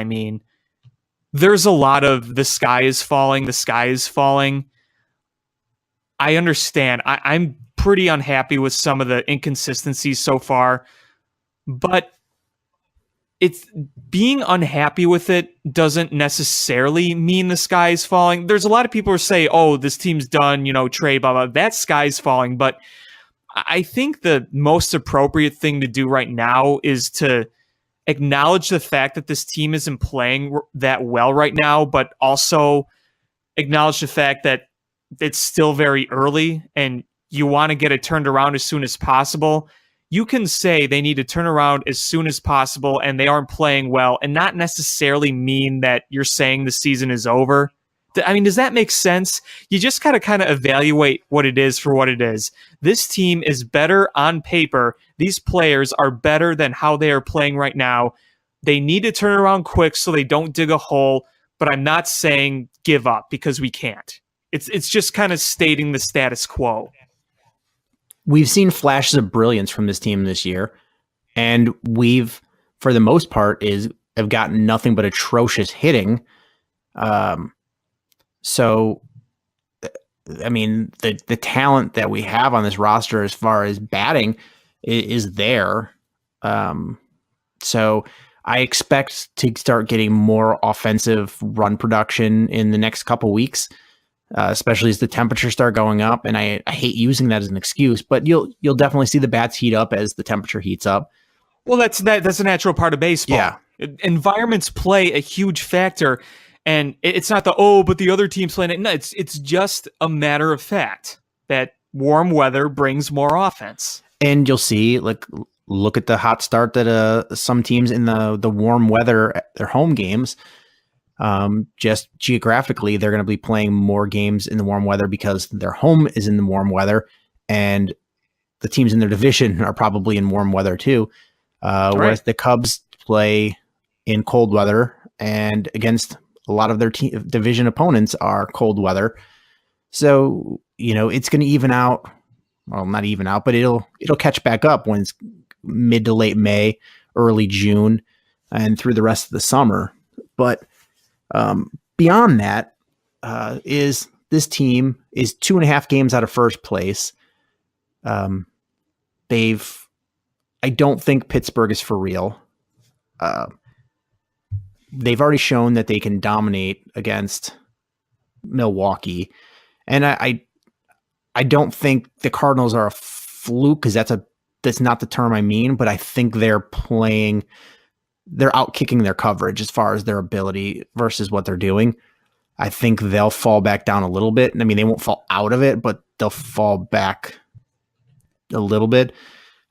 S4: there's a lot of the sky is falling. I understand. I'm pretty unhappy with some of the inconsistencies so far, but it's being unhappy with it doesn't necessarily mean the sky is falling. There's a lot of people who say, oh, this team's done, trade, blah, blah, that sky's falling. But I think the most appropriate thing to do right now is to acknowledge the fact that this team isn't playing that well right now, but also acknowledge the fact that it's still very early and you want to get it turned around as soon as possible. you can say they need to turn around as soon as possible and they aren't playing well and not necessarily mean that you're saying the season is over. I mean, does that make sense? You just got to kind of evaluate what it is for what it is. This team is better on paper. These players are better than how they are playing right now. They need to turn around quick so they don't dig a hole, but I'm not saying give up because we can't. It's just kind of stating the status quo.
S3: We've seen flashes of brilliance from this team this year, and we've, for the most part, have gotten nothing but atrocious hitting. So, I mean, the talent that we have on this roster as far as batting is there. So I expect to start getting more offensive run production in the next couple weeks, especially as the temperatures start going up. And I hate using that as an excuse, but you'll definitely see the bats heat up as the temperature heats up.
S4: Well, that's a natural part of baseball.
S3: Yeah.
S4: Environments play a huge factor. And it's not but the other team's playing it. No, it's just a matter of fact that warm weather brings more offense.
S3: And you'll see, look at the hot start that some teams in the warm weather, their home games, just geographically, they're going to be playing more games in the warm weather because their home is in the warm weather, and the teams in their division are probably in warm weather too. Whereas the Cubs play in cold weather, and against a lot of their division opponents are cold weather. So, it's going to even out. Well, not even out, but it'll catch back up when it's mid to late May, early June, and through the rest of the summer. But beyond that, is this team is 2.5 games out of first place. I don't think Pittsburgh is for real. They've already shown that they can dominate against Milwaukee. And I don't think the Cardinals are a fluke, because that's not the term I mean, but I think they're outkicking their coverage as far as their ability versus what they're doing. I think they'll fall back down a little bit. I mean, they won't fall out of it, but they'll fall back a little bit.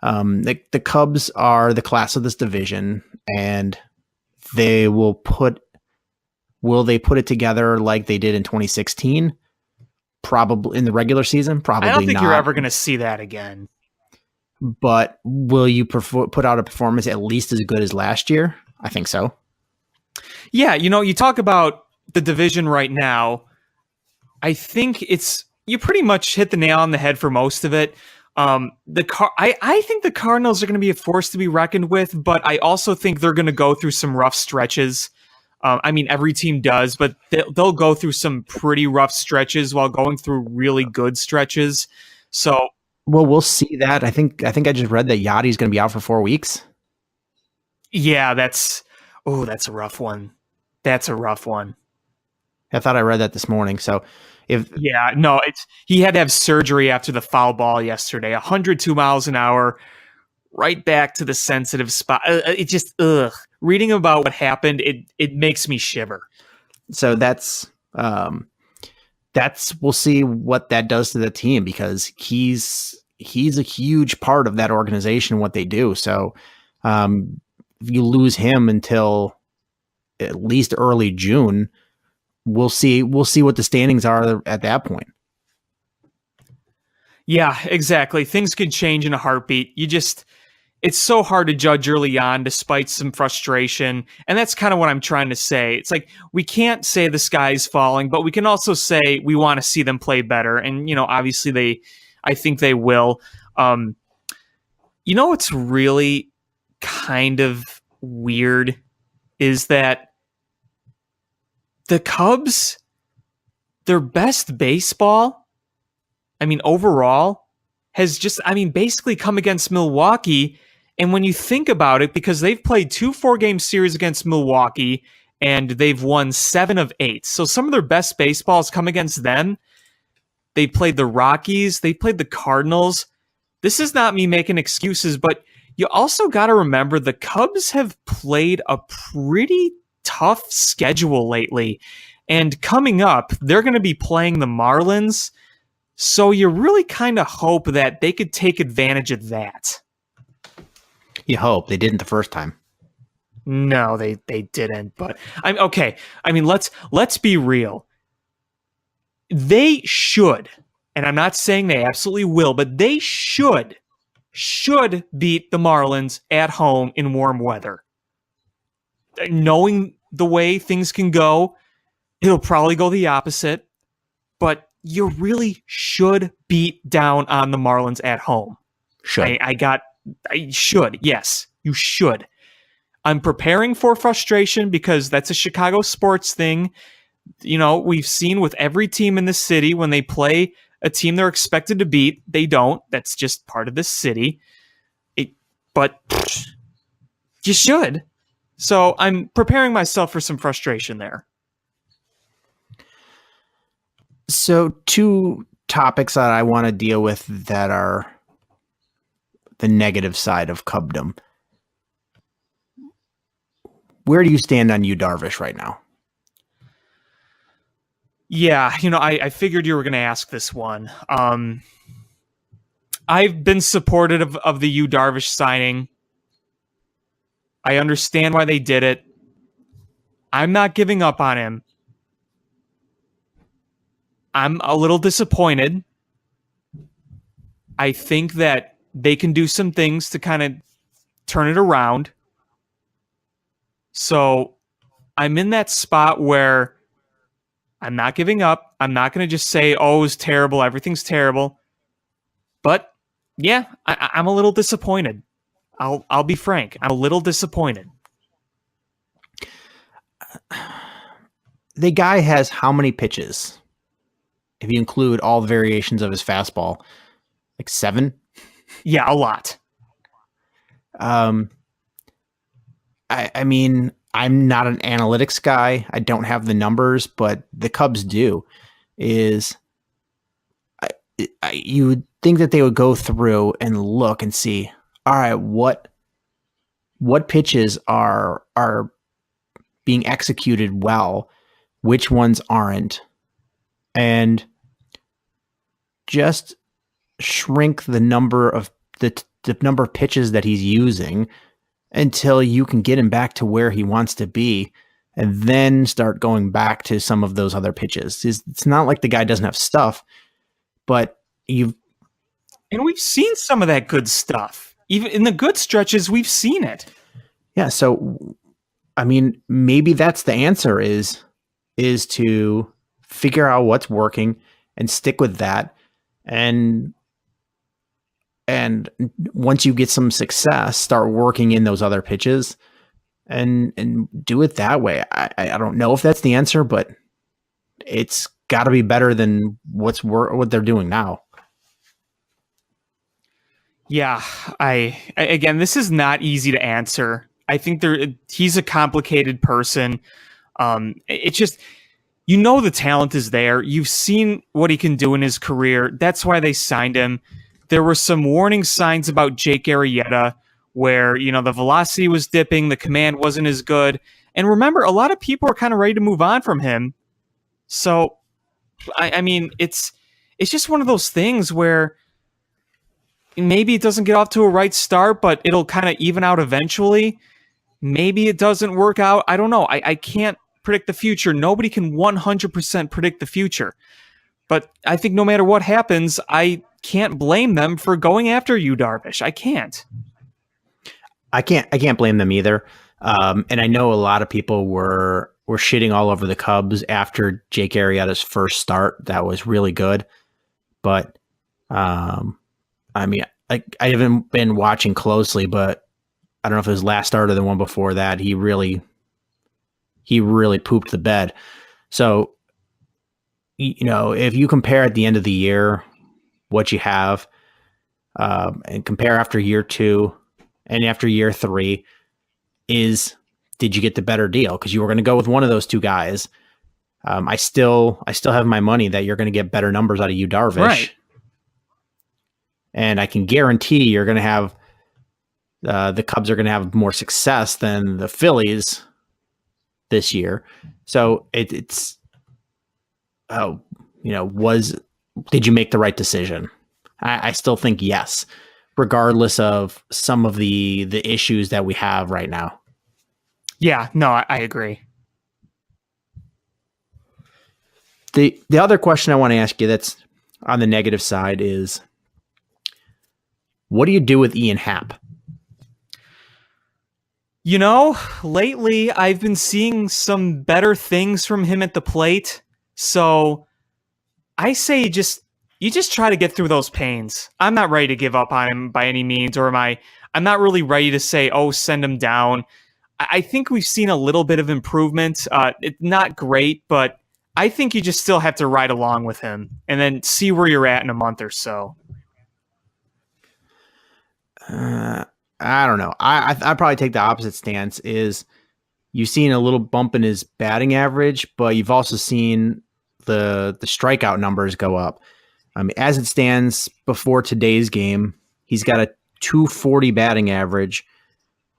S3: The Cubs are the class of this division, and they will put it together like they did in 2016? Probably in the regular season. Probably not.
S4: I don't think you're ever going to see that again.
S3: But will you put out a performance at least as good as last year? I think so.
S4: Yeah, you talk about the division right now. I think you pretty much hit the nail on the head for most of it. I think the Cardinals are going to be a force to be reckoned with, but I also think they're going to go through some rough stretches. I mean, every team does, but they'll go through some pretty rough stretches while going through really good stretches. So,
S3: well, we'll see that. I think I just read that Yachty's going to be out for 4 weeks.
S4: Yeah, that's a rough one. That's a rough one.
S3: I thought I read that this morning. So
S4: he had to have surgery after the foul ball yesterday. 102 miles an hour, right back to the sensitive spot. It just reading about what happened, it makes me shiver.
S3: So that's we'll see what that does to the team, because he's a huge part of that organization, what they do. So if you lose him until at least early June, we'll see what the standings are at that point.
S4: Yeah, exactly. Things can change in a heartbeat. It's so hard to judge early on despite some frustration. And that's kind of what I'm trying to say. It's like, we can't say the sky's falling, but we can also say we want to see them play better. And, obviously I think they will. What's really kind of weird is that the Cubs, their best baseball, overall, has just, basically come against Milwaukee. And when you think about it, because they've played 2 4-game series against Milwaukee, and they've won 7 of 8. So some of their best baseballs come against them. They played the Rockies. They played the Cardinals. This is not me making excuses, but you also got to remember the Cubs have played a pretty tough schedule lately. And coming up, they're going to be playing the Marlins. So you really kind of hope that they could take advantage of that.
S3: You hope they didn't the first time.
S4: No, they didn't. But I'm okay. I mean, let's be real. They should, and I'm not saying they absolutely will, but they should beat the Marlins at home in warm weather. Knowing the way things can go, it'll probably go the opposite, but you really should beat down on the Marlins at home.
S3: Should.
S4: I should. Yes, you should. I'm preparing for frustration because that's a Chicago sports thing. You know, we've seen with every team in the city when they play a team they're expected to beat, they don't. That's just part of the city. But you should. So I'm preparing myself for some frustration there.
S3: So 2 topics that I want to deal with that are the negative side of Cubdom. Where do you stand on Yu Darvish right now?
S4: Yeah, I figured you were going to ask this one. I've been supportive of the Yu Darvish signing. I understand why they did it. I'm not giving up on him. I'm a little disappointed. I think that they can do some things to kind of turn it around. So I'm in that spot where I'm not giving up. I'm not going to just say, oh, it's terrible. Everything's terrible. But yeah, I'm a little disappointed. I'll be frank. I'm a little disappointed.
S3: The guy has how many pitches? If you include all the variations of his fastball, like 7?
S4: Yeah, a lot.
S3: I mean, I'm not an analytics guy. I don't have the numbers, but the Cubs do. You would think that they would go through and look and see, all right, what pitches are being executed well, which ones aren't, and just shrink the number of the number of pitches that he's using until you can get him back to where he wants to be, and then start going back to some of those other pitches. It's not like the guy doesn't have stuff, but we've
S4: seen some of that good stuff. Even in the good stretches, we've seen it.
S3: Yeah, so I mean, maybe that's the answer is to figure out what's working and stick with that. And once you get some success, start working in those other pitches and do it that way. I don't know if that's the answer, but it's got to be better than what they're doing now.
S4: Yeah, again, this is not easy to answer. I think he's a complicated person. It's just, the talent is there. You've seen what he can do in his career. That's why they signed him. There were some warning signs about Jake Arrieta where, the velocity was dipping, the command wasn't as good. And remember, a lot of people are kind of ready to move on from him. So, I mean, it's just one of those things where maybe it doesn't get off to a right start, but it'll kind of even out eventually. Maybe it doesn't work out. I don't know. I can't predict the future. Nobody can 100% predict the future. But I think no matter what happens, I can't blame them for going after Yu Darvish. I can't.
S3: I can't blame them either. And I know a lot of people were shitting all over the Cubs after Jake Arrieta's first start. That was really good. But I mean, I haven't been watching closely, but I don't know if it was last start or the one before that. He really pooped the bed. So, if you compare at the end of the year what you have, and compare after year 2 and after year 3, did you get the better deal? Because you were going to go with one of those 2 guys. I still have my money that you're going to get better numbers out of Yu Darvish.
S4: Right.
S3: And I can guarantee you're going to have the Cubs are going to have more success than the Phillies this year. So did you make the right decision? I still think yes, regardless of some of the issues that we have right now.
S4: Yeah, no, I agree.
S3: The other question I want to ask you that's on the negative side is, what do you do with Ian Happ?
S4: You know, lately I've been seeing some better things from him at the plate. So I say you just try to get through those pains. I'm not ready to give up on him by any means, or I'm not really ready to say, oh, send him down. I think we've seen a little bit of improvement. It's not great, but I think you just still have to ride along with him and then see where you're at in a month or so.
S3: I don't know. I'd probably take the opposite stance. Is you've seen a little bump in his batting average, but you've also seen the strikeout numbers go up. As it stands before today's game, he's got a 240 batting average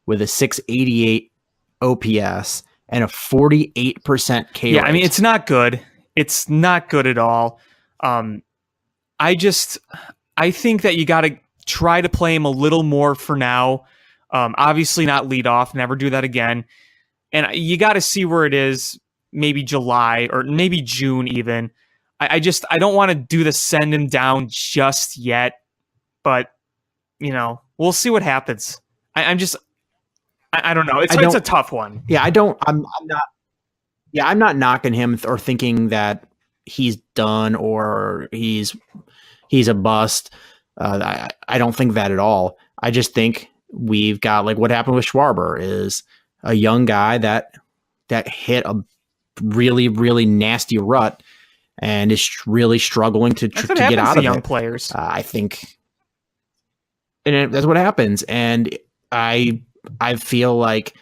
S3: with a 688 OPS and a 48% K rate.
S4: Yeah, I mean, it's not good. It's not good at all. I think that you got to try to play him a little more for now. Obviously not lead off, never do that again. And you got to see where it is, maybe July or maybe June even. I don't want to do the send him down just yet, but we'll see what happens. I don't know. It's a tough one.
S3: Yeah, I'm not knocking him or thinking that he's done or he's a bust. I don't think that at all. I just think we've got, like what happened with Schwarber, is a young guy that hit a really, really nasty rut and is really struggling to get out of
S4: young
S3: it.
S4: Players.
S3: I think, and that's what happens. And I feel like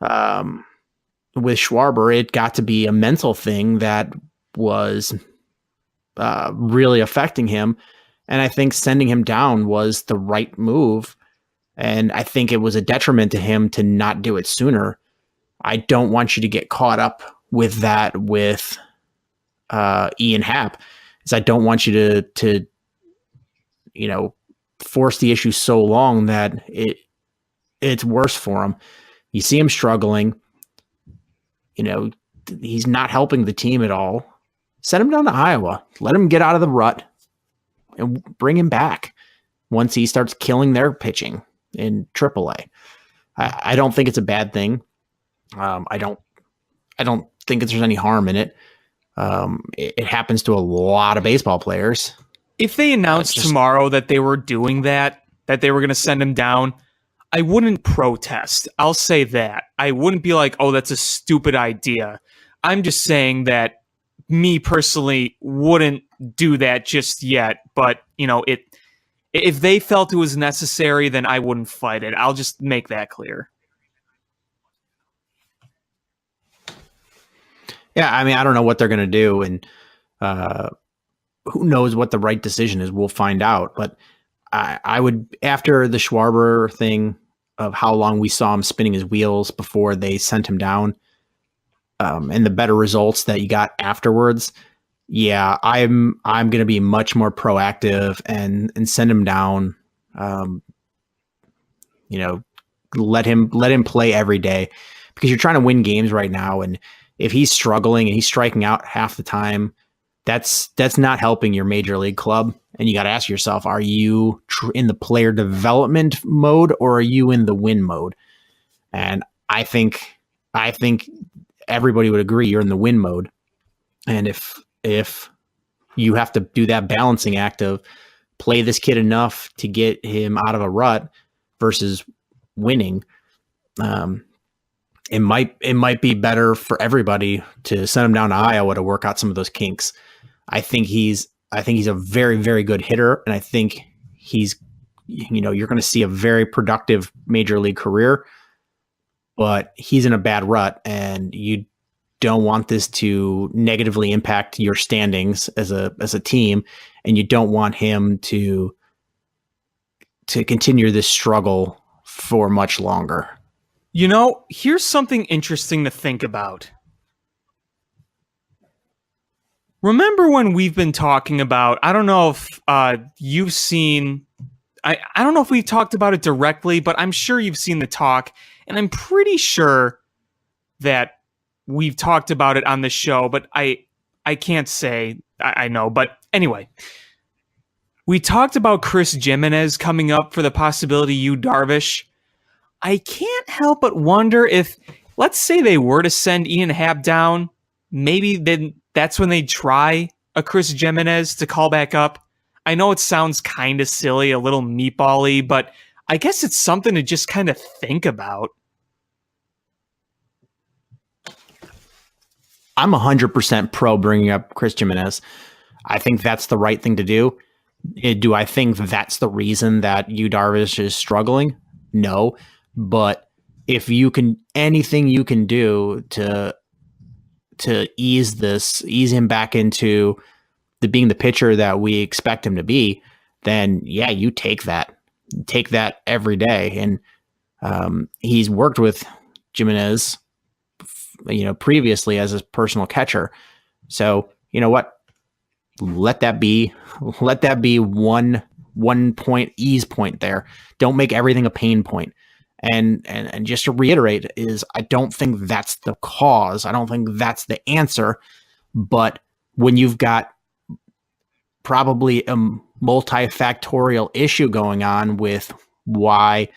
S3: with Schwarber, it got to be a mental thing that was really affecting him. And I think sending him down was the right move. And I think it was a detriment to him to not do it sooner. I don't want you to get caught up with that with Ian Happ, is I don't want you to force the issue so long that it's worse for him. You see him struggling. He's not helping the team at all. Send him down to Iowa. Let him get out of the rut and bring him back once he starts killing their pitching in AAA. I don't think it's a bad thing. I don't think there's any harm in it. It happens to a lot of baseball players.
S4: If they announced tomorrow that they were doing that they were going to send him down, I wouldn't protest. I'll say that. I wouldn't be like, oh, that's a stupid idea. I'm just saying that me personally wouldn't do that just yet. But, if they felt it was necessary, then I wouldn't fight it. I'll just make that clear.
S3: Yeah, I mean, I don't know what they're going to do, and who knows what the right decision is. We'll find out. But I would, after the Schwarber thing of how long we saw him spinning his wheels before they sent him down, and the better results that you got afterwards, yeah, I'm going to be much more proactive and send him down. Let him play every day, because you're trying to win games right now, and if he's struggling and he's striking out half the time, that's not helping your major league club. And you got to ask yourself, are you in the player development mode or are you in the win mode? And I think everybody would agree you're in the win mode. And if you have to do that balancing act of play this kid enough to get him out of a rut versus winning, it might be better for everybody to send him down to Iowa to work out some of those kinks. I think he's a very, very good hitter, and I think he's, you're going to see a very productive major league career, but he's in a bad rut, and you don't want this to negatively impact your standings as a team, and you don't want him to continue this struggle for much longer.
S4: Here's something interesting to think about. Remember when we've been talking about, I don't know if you've seen I don't know if we talked about it directly, but I'm sure you've seen the talk, and I'm pretty sure that we've talked about it on the show, but I can't say I know. But anyway, we talked about Chris Jimenez coming up for the possibility Yu Darvish. I can't help but wonder if, let's say they were to send Ian Happ down, maybe then that's when they try a Chris Jimenez to call back up. I know it sounds kind of silly, a little meatball-y, but I guess it's something to just kind of think about.
S3: I'm 100% pro bringing up Chris Jimenez. I think that's the right thing to do. Do I think that's the reason that Yu Darvish is struggling? No. But if you can, anything you can do to ease him back into being the pitcher that we expect him to be, then yeah, you take that every day. And he's worked with Jimenez, previously as his personal catcher. So you know what? Let that be one point ease point there. Don't make everything a pain point. And just to reiterate is I don't think that's the cause. I don't think that's the answer. But when you've got probably a multifactorial issue going on with why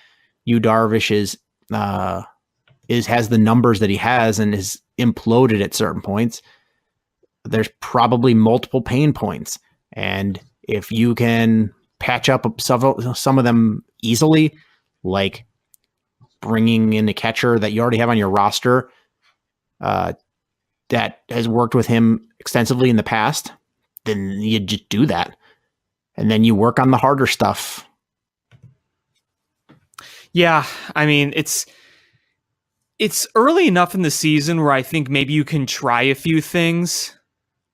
S3: Yu Darvish has the numbers that he has and is imploded at certain points, there's probably multiple pain points. And if you can patch up some of them easily, like bringing in a catcher that you already have on your roster that has worked with him extensively in the past, then you just do that. And then you work on the harder stuff.
S4: Yeah, I mean, it's early enough in the season where I think maybe you can try a few things.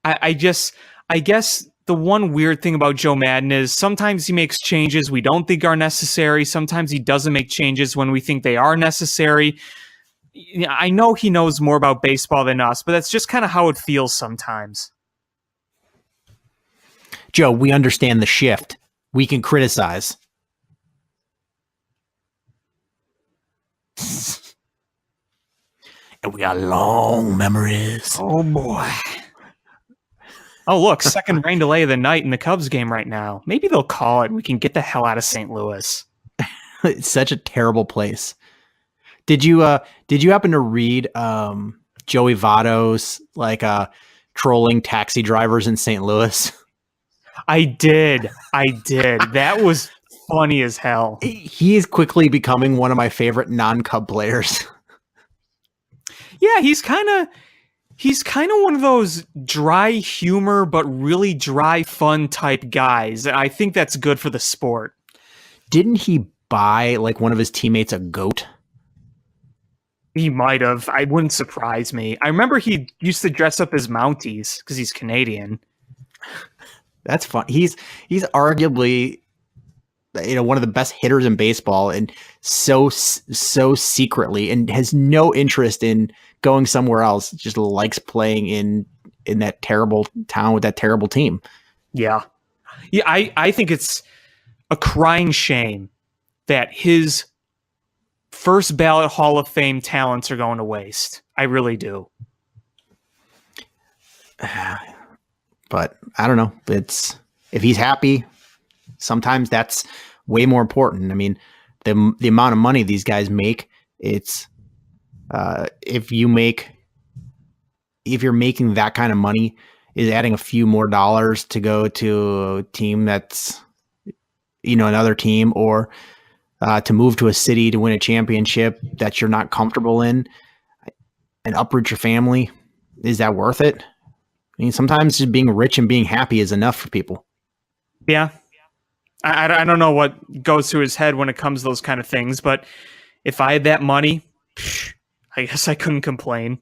S4: I guess the one weird thing about Joe Madden is sometimes he makes changes we don't think are necessary. Sometimes he doesn't make changes when we think they are necessary. I know he knows more about baseball than us, but that's just kind of how it feels sometimes.
S3: Joe, we understand the shift. We can criticize. And we got long memories.
S4: Oh, boy. Oh, look, second rain delay of the night in the Cubs game right now. Maybe they'll call it and we can get the hell out of St. Louis.
S3: It's such a terrible place. Did you happen to read Joey Votto's trolling taxi drivers in St. Louis?
S4: I did. That was funny as hell.
S3: He is quickly becoming one of my favorite non-Cub players.
S4: Yeah, he's kind of one of those dry humor but really dry fun type guys. I think that's good for the sport.
S3: Didn't he buy one of his teammates a goat?
S4: He might have. I wouldn't surprise me. I remember he used to dress up as Mounties because he's Canadian.
S3: That's fun. He's arguably one of the best hitters in baseball, and so secretly, and has no interest in going somewhere else. Just likes playing in that terrible town with that terrible team.
S4: Yeah. I think it's a crying shame that his first ballot Hall of Fame talents are going to waste. I really do.
S3: But I don't know. If he's happy, sometimes that's way more important. I mean, the amount of money these guys make, it's if you're making that kind of money, is adding a few more dollars to go to a team that's another team, or to move to a city to win a championship that you're not comfortable in and uproot your family. Is that worth it? I mean, sometimes just being rich and being happy is enough for people.
S4: Yeah. I don't know what goes through his head when it comes to those kind of things, but if I had that money, I guess I couldn't complain.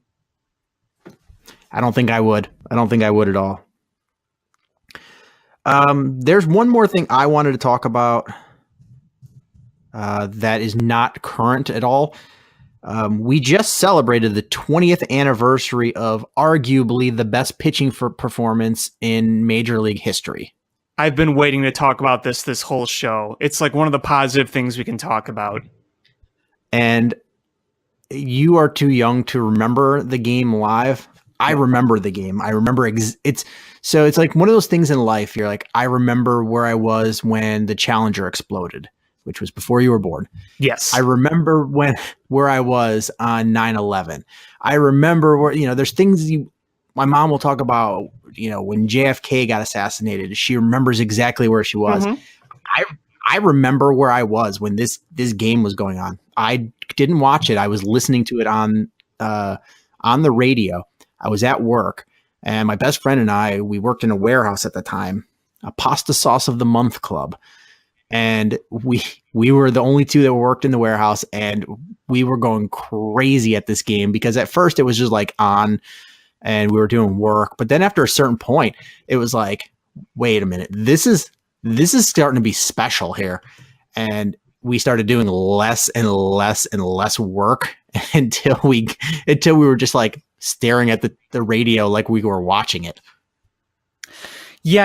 S3: I don't think I would at all. There's one more thing I wanted to talk about that is not current at all. We just celebrated the 20th anniversary of arguably the best pitching performance in Major League history.
S4: I've been waiting to talk about this whole show. It's like one of the positive things we can talk about.
S3: And you are too young to remember the game live. I remember the game. I remember it's like one of those things in life. You're like, I remember where I was when the Challenger exploded, which was before you were born.
S4: Yes.
S3: I remember where I was on 9/11. I remember where, there's things my mom will talk about, when JFK got assassinated. She remembers exactly where she was.
S4: Mhm.
S3: I remember where I was when this game was going on. I didn't watch it. I was listening to it on the radio. I was at work, and my best friend and I, we worked in a warehouse at the time, a pasta sauce of the month club. And we were the only two that worked in the warehouse, and we were going crazy at this game because at first it was just like on and we were doing work. But then after a certain point, it was like, wait a minute, this is starting to be special here. And we started doing less and less and less work until we were just like staring at the radio like we were watching it.
S4: Yeah,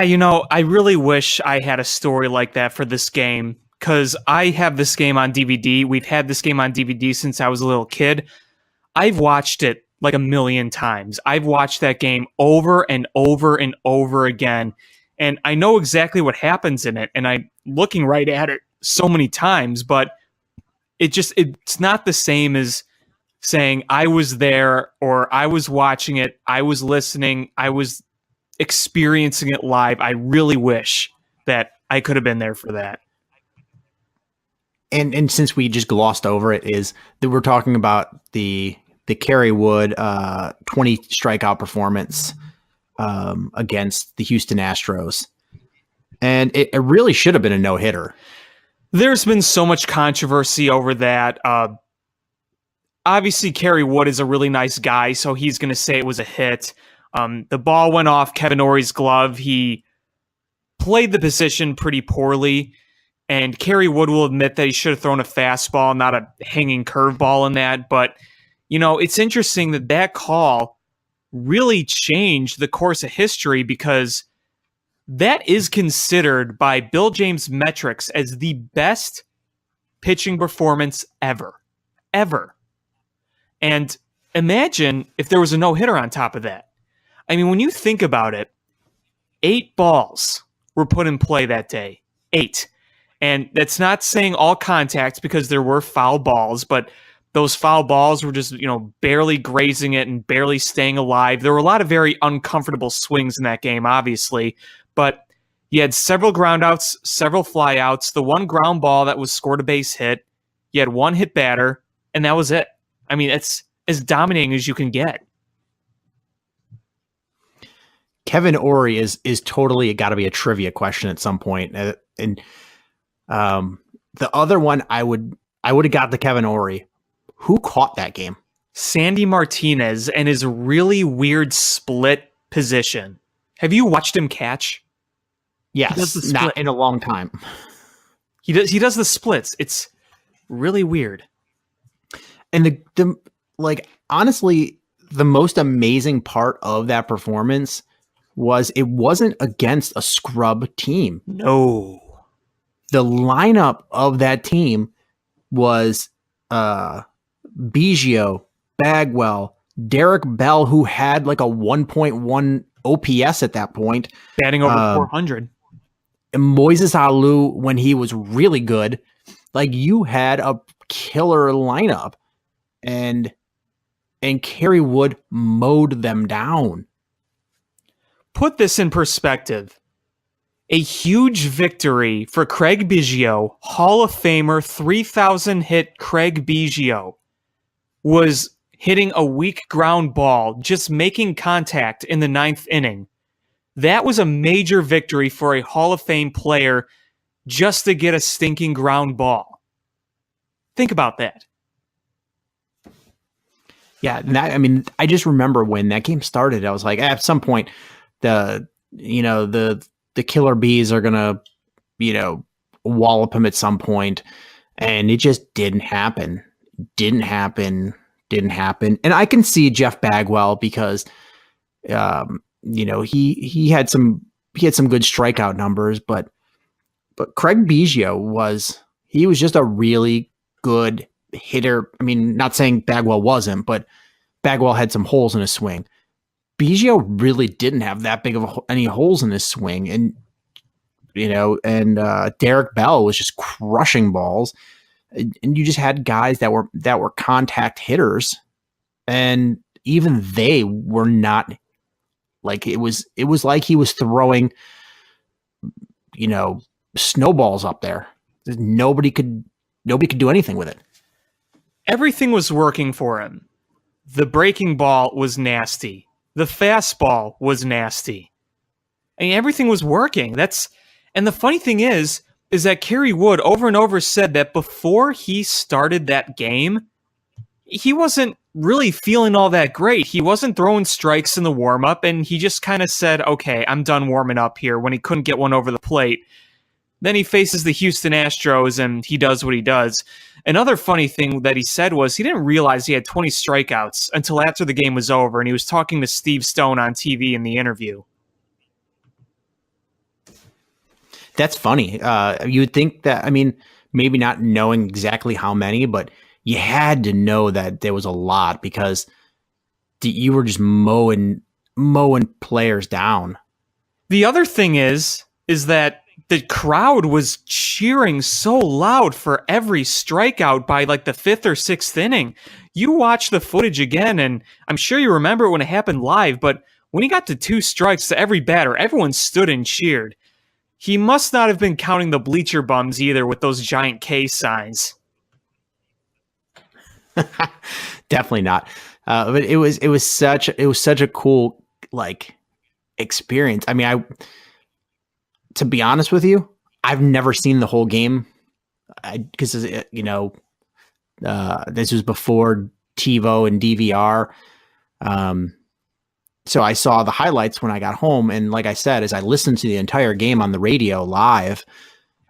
S4: I really wish I had a story like that for this game, because I have this game on DVD. We've had this game on DVD since I was a little kid. I've watched it like a million times. I've watched that game over and over and over again, and I know exactly what happens in it, and I'm looking right at it so many times, but it's not the same as saying I was there, or I was watching it, I was listening, I was experiencing it live. I really wish that I could have been there for that.
S3: And since we just glossed over it, is that we're talking about the Kerry Wood 20 strikeout performance against the Houston Astros. And it really should have been a no-hitter.
S4: There's been so much controversy over that. Obviously, Kerry Wood is a really nice guy, so he's going to say it was a hit. The ball went off Kevin Ory's glove. He played the position pretty poorly, and Kerry Wood will admit that he should have thrown a fastball, not a hanging curveball in that. But, it's interesting that call really changed the course of history, because that is considered by Bill James metrics as the best pitching performance ever. And imagine if there was a no-hitter on top of that. I mean, when you think about it, 8 balls were put in play that day. 8. And that's not saying all contacts, because there were foul balls, but those foul balls were just, barely grazing it and barely staying alive. There were a lot of very uncomfortable swings in that game, obviously, but you had several groundouts, several flyouts, the one ground ball that was scored a base hit, you had one hit batter, and that was it. I mean, it's as dominating as you can get.
S3: Kevin Ory is totally got to be a trivia question at some point. And the other one I would have got the Kevin Ory. Who caught that game?
S4: Sandy Martinez and his really weird split position. Have you watched him catch?
S3: Yes, not in a long time.
S4: He does the splits. It's really weird.
S3: And honestly, the most amazing part of that performance was it wasn't against a scrub team.
S4: No.
S3: The lineup of that team was Biggio, Bagwell, Derek Bell, who had like a 1.1 OPS at that point.
S4: Batting over 400.
S3: And Moises Alou, when he was really good. Like, you had a killer lineup. And Kerry Wood mowed them down.
S4: Put this in perspective. A huge victory for Craig Biggio, Hall of Famer, 3,000 hit Craig Biggio, was hitting a weak ground ball, just making contact in the 9th inning. That was a major victory for a Hall of Fame player just to get a stinking ground ball. Think about that.
S3: Yeah, I just remember when that game started, I was like, at some point, the killer bees are gonna, wallop him at some point, and it just didn't happen. Didn't happen. And I can see Jeff Bagwell because, he some good strikeout numbers, but Craig Biggio was just a really good hitter. I mean, not saying Bagwell wasn't, but Bagwell had some holes in his swing. Biggio really didn't have that big of any holes in his swing, and Derek Bell was just crushing balls, and you just had guys that were contact hitters, and even they were not like it was like he was throwing, snowballs up there. Nobody could do anything with it.
S4: Everything was working for him. The breaking ball was nasty. The fastball was nasty. I mean, everything was working. And the funny thing is that Kerry Wood over and over said that before he started that game, he wasn't really feeling all that great. He wasn't throwing strikes in the warm-up, and he just kind of said, okay, I'm done warming up here, when he couldn't get one over the plate. Then he faces the Houston Astros, and he does what he does. Another funny thing that he said was he didn't realize he had 20 strikeouts until after the game was over, and he was talking to Steve Stone on TV in the interview.
S3: That's funny. You would think that, I mean, maybe not knowing exactly how many, but you had to know that there was a lot because you were just mowing players down.
S4: The other thing is that the crowd was cheering so loud for every strikeout by like the 5th or 6th inning. You watch the footage again, and I'm sure you remember it when it happened live, but when he got to 2 strikes to every batter, everyone stood and cheered. He must not have been counting the bleacher bums either with those giant K signs.
S3: Definitely not. But it was such a cool experience. I mean, to be honest with you, I've never seen the whole game because this was before TiVo and DVR. So I saw the highlights when I got home, and like I said, as I listened to the entire game on the radio live,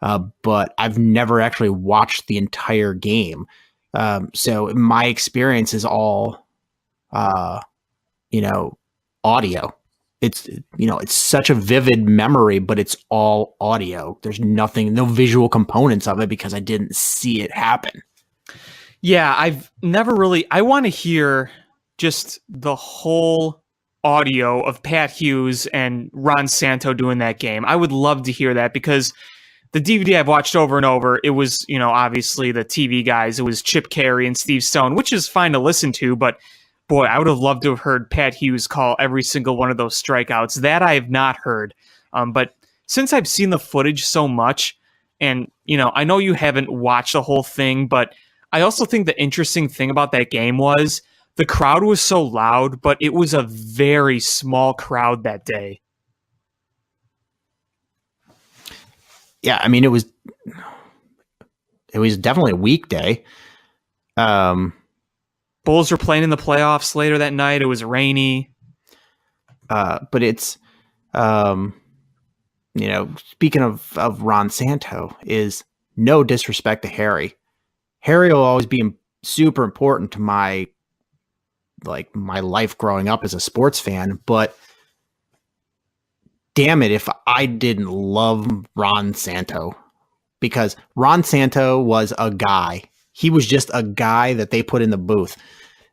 S3: but I've never actually watched the entire game. So my experience is all, audio. It's such a vivid memory, but it's all audio. There's no visual components of it because I didn't see it happen.
S4: Yeah, I want to hear just the whole audio of Pat Hughes and Ron Santo doing that game. I would love to hear that because the DVD I've watched over and over, it was, obviously the TV guys. It was Chip Carey and Steve Stone, which is fine to listen to, but boy, I would have loved to have heard Pat Hughes call every single one of those strikeouts. That I have not heard. But since I've seen the footage so much, and, I know you haven't watched the whole thing, but I also think the interesting thing about that game was the crowd was so loud, but it was a very small crowd that day.
S3: Yeah, I mean, it was definitely a weekday.
S4: Bulls were playing in the playoffs later that night. It was rainy.
S3: But it's, speaking of Ron Santo, is no disrespect to Harry. Harry will always be super important to my life growing up as a sports fan, but damn it if I didn't love Ron Santo, because Ron Santo was a guy. He was just a guy that they put in the booth.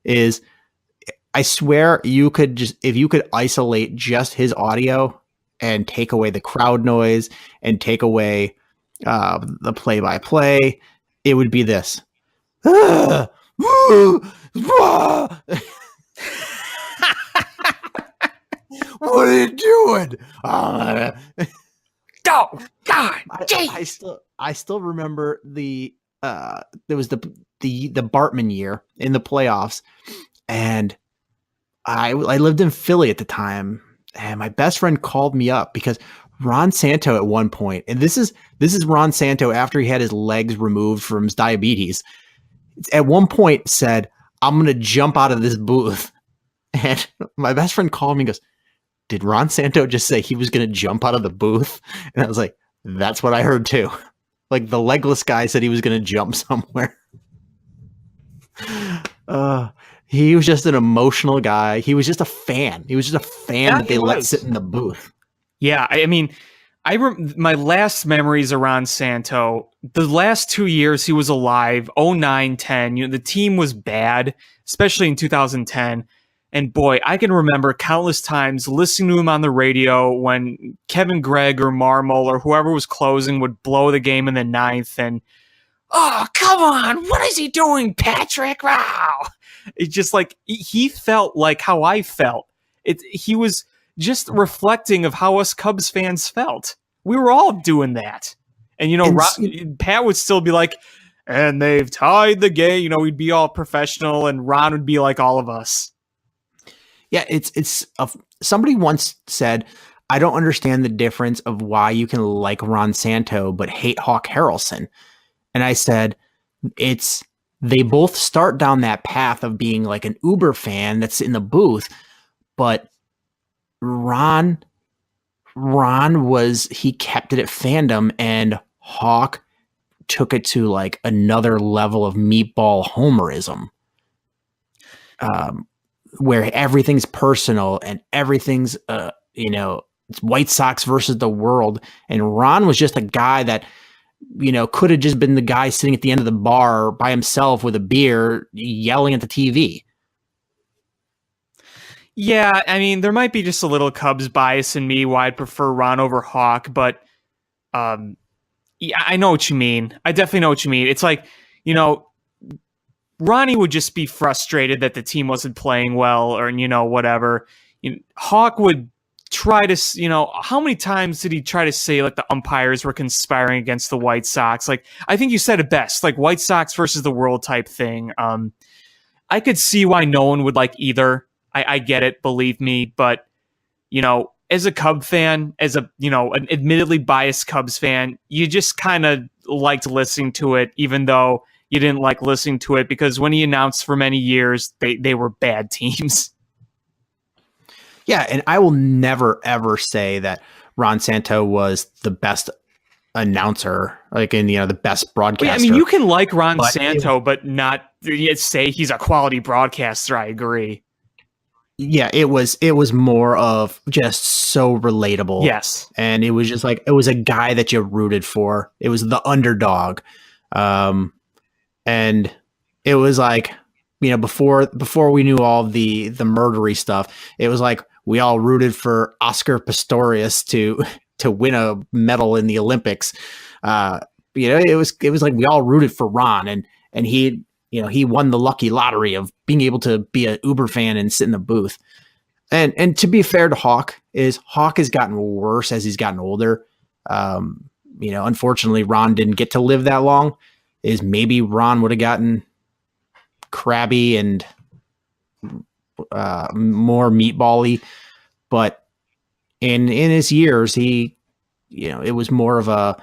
S3: I swear if you could isolate just his audio and take away the crowd noise and take away the play-by-play, it would be this. What are you doing? Oh God! I still remember there was the Bartman year in the playoffs, and I lived in Philly at the time, and my best friend called me up because Ron Santo at one point, and this is Ron Santo after he had his legs removed from his diabetes, at one point said, "I'm going to jump out of this booth." And my best friend called me and goes, "Did Ron Santo just say he was going to jump out of the booth?" And I was like, "That's what I heard too." Like the legless guy said he was going to jump somewhere. He was just an emotional guy. He was just a fan. He was just a fan that they let sit in the booth.
S4: Yeah, I mean, my last memories are Ron Santo. The last 2 years he was alive, 09, 10, the team was bad, especially in 2010. And boy, I can remember countless times listening to him on the radio when Kevin Gregg or Marmol or whoever was closing would blow the game in the ninth. And, oh, come on, what is he doing, Patrick? Wow. It's just like, he felt like how I felt. He was just reflecting of how us Cubs fans felt. We were all doing that. And, Pat would still be like, and they've tied the game. We'd be all professional, and Ron would be like all of us.
S3: Yeah, somebody once said, I don't understand the difference of why you can like Ron Santo but hate Hawk Harrelson. And I said, they both start down that path of being like an Uber fan that's in the booth, but Ron he kept it at fandom, and Hawk took it to like another level of meatball homerism. Where everything's personal and everything's, it's White Sox versus the world. And Ron was just a guy that, could have just been the guy sitting at the end of the bar by himself with a beer, yelling at the TV.
S4: Yeah, I mean, there might be just a little Cubs bias in me why I'd prefer Ron over Hawk, but yeah, I know what you mean. I definitely know what you mean. It's like, Ronnie would just be frustrated that the team wasn't playing well or, whatever. Hawk would try to, how many times did he try to say like the umpires were conspiring against the White Sox? Like, I think you said it best, like White Sox versus the world type thing. I could see why no one would like either. I get it, believe me. But, as a Cub fan, as an admittedly biased Cubs fan, you just kind of liked listening to it, even though you didn't like listening to it because when he announced for many years, they were bad teams.
S3: Yeah, and I will never, ever say that Ron Santo was the best announcer, like in, the best broadcaster.
S4: Yeah, I mean, you can like Ron Santo, but not say he's a quality broadcaster. I agree.
S3: Yeah, it was more of just so relatable.
S4: Yes.
S3: And it was just like, it was a guy that you rooted for. It was the underdog. And it was like, before we knew all the murdery stuff, it was like we all rooted for Oscar Pistorius to win a medal in the Olympics. It was like we all rooted for Ron, and he won the lucky lottery of being able to be an Uber fan and sit in the booth. And to be fair to Hawk has gotten worse as he's gotten older. Unfortunately, Ron didn't get to live that long. Maybe Ron would have gotten crabby and more meatball-y, but in his years, he, it was more of a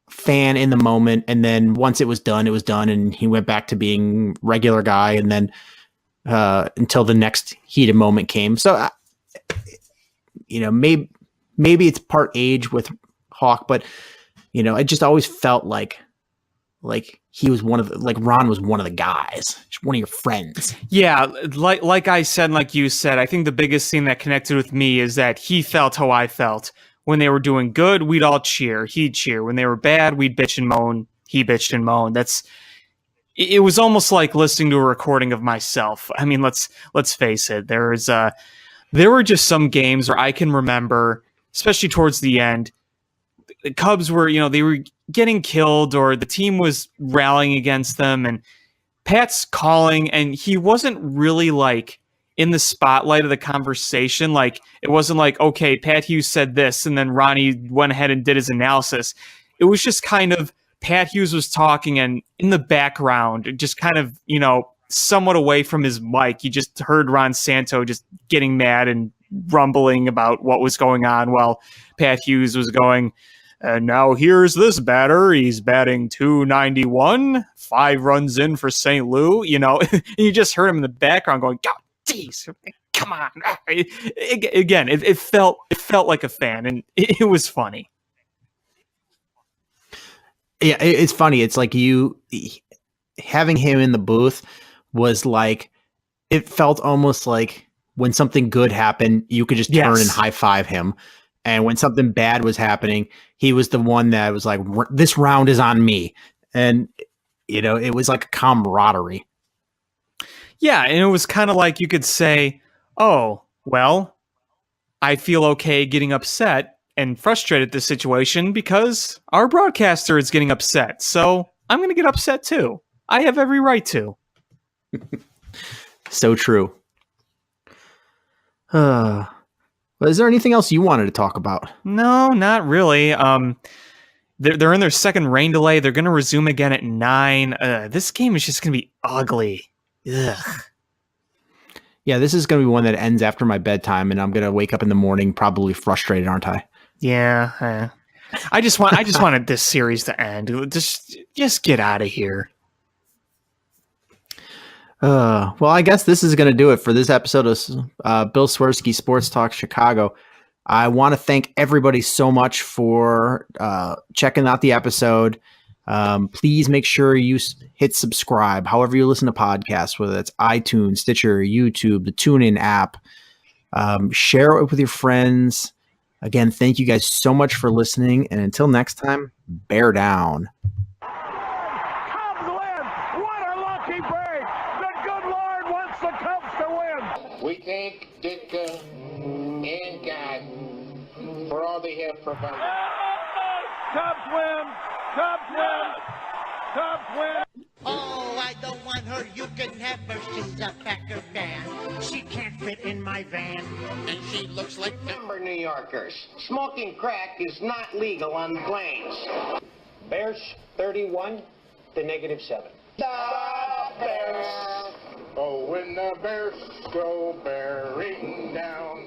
S3: fan in the moment, and then once it was done, and he went back to being regular guy, and then until the next heated moment came. So, maybe it's part age with Hawk, but I just always felt like he was Ron was one of the guys, one of your friends.
S4: Yeah, like I said, and like you said, I think the biggest thing that connected with me is that he felt how I felt. When they were doing good, we'd all cheer. He'd cheer. When they were bad, we'd bitch and moan. He bitched and moaned. It was almost like listening to a recording of myself. I mean, let's face it. There were just some games where I can remember, especially towards the end, the Cubs were, they were getting killed or the team was rallying against them, and Pat's calling, and he wasn't really like in the spotlight of the conversation. Like, it wasn't like, okay, Pat Hughes said this, and then Ronnie went ahead and did his analysis. It was just kind of Pat Hughes was talking, and in the background, just kind of, somewhat away from his mic, you just heard Ron Santo just getting mad and rumbling about what was going on while Pat Hughes was going, and now here's this batter. He's batting .291, 5 runs in for St. Louis. You just heard him in the background going, God, geez, come on. Again, it felt like a fan, and it was funny.
S3: Yeah, it's funny. It's like having him in the booth was like, it felt almost like when something good happened, you could just turn and high five him. And when something bad was happening, he was the one that was like, this round is on me. And, you know, it was like a camaraderie.
S4: Yeah, and it was kind of like you could say, oh, well, I feel okay getting upset and frustrated at this situation because our broadcaster is getting upset. So I'm going to get upset too. I have every right to.
S3: So true. Is there anything else you wanted to talk about?
S4: No, not really. They're in their second rain delay. They're going to resume again at 9. This game is just going to be ugly. Ugh.
S3: Yeah, this is going to be one that ends after my bedtime, and I'm going to wake up in the morning probably frustrated, aren't I?
S4: Yeah. I just wanted this series to end. Just get out of here.
S3: Well, I guess this is going to do it for this episode of Bill Swerski Sports Talk Chicago. I want to thank everybody so much for checking out the episode. Please make sure you hit subscribe, however you listen to podcasts, whether it's iTunes, Stitcher, YouTube, the TuneIn app. Share it with your friends. Again, thank you guys so much for listening. And until next time, bear down.
S5: Cubs win! What a lucky break! The good Lord wants the Cubs to win!
S6: We thank Ditka and God for all they have provided.
S5: Cubs win! Cubs win! Cubs win!
S7: Oh, I don't want her. You can have her. She's a Packer fan. She can't fit in my van.
S6: And she looks like member New Yorkers. Smoking crack is not legal on the plains. Bears 31 to -7. The Bears!
S5: Oh, when the Bears go bearing down.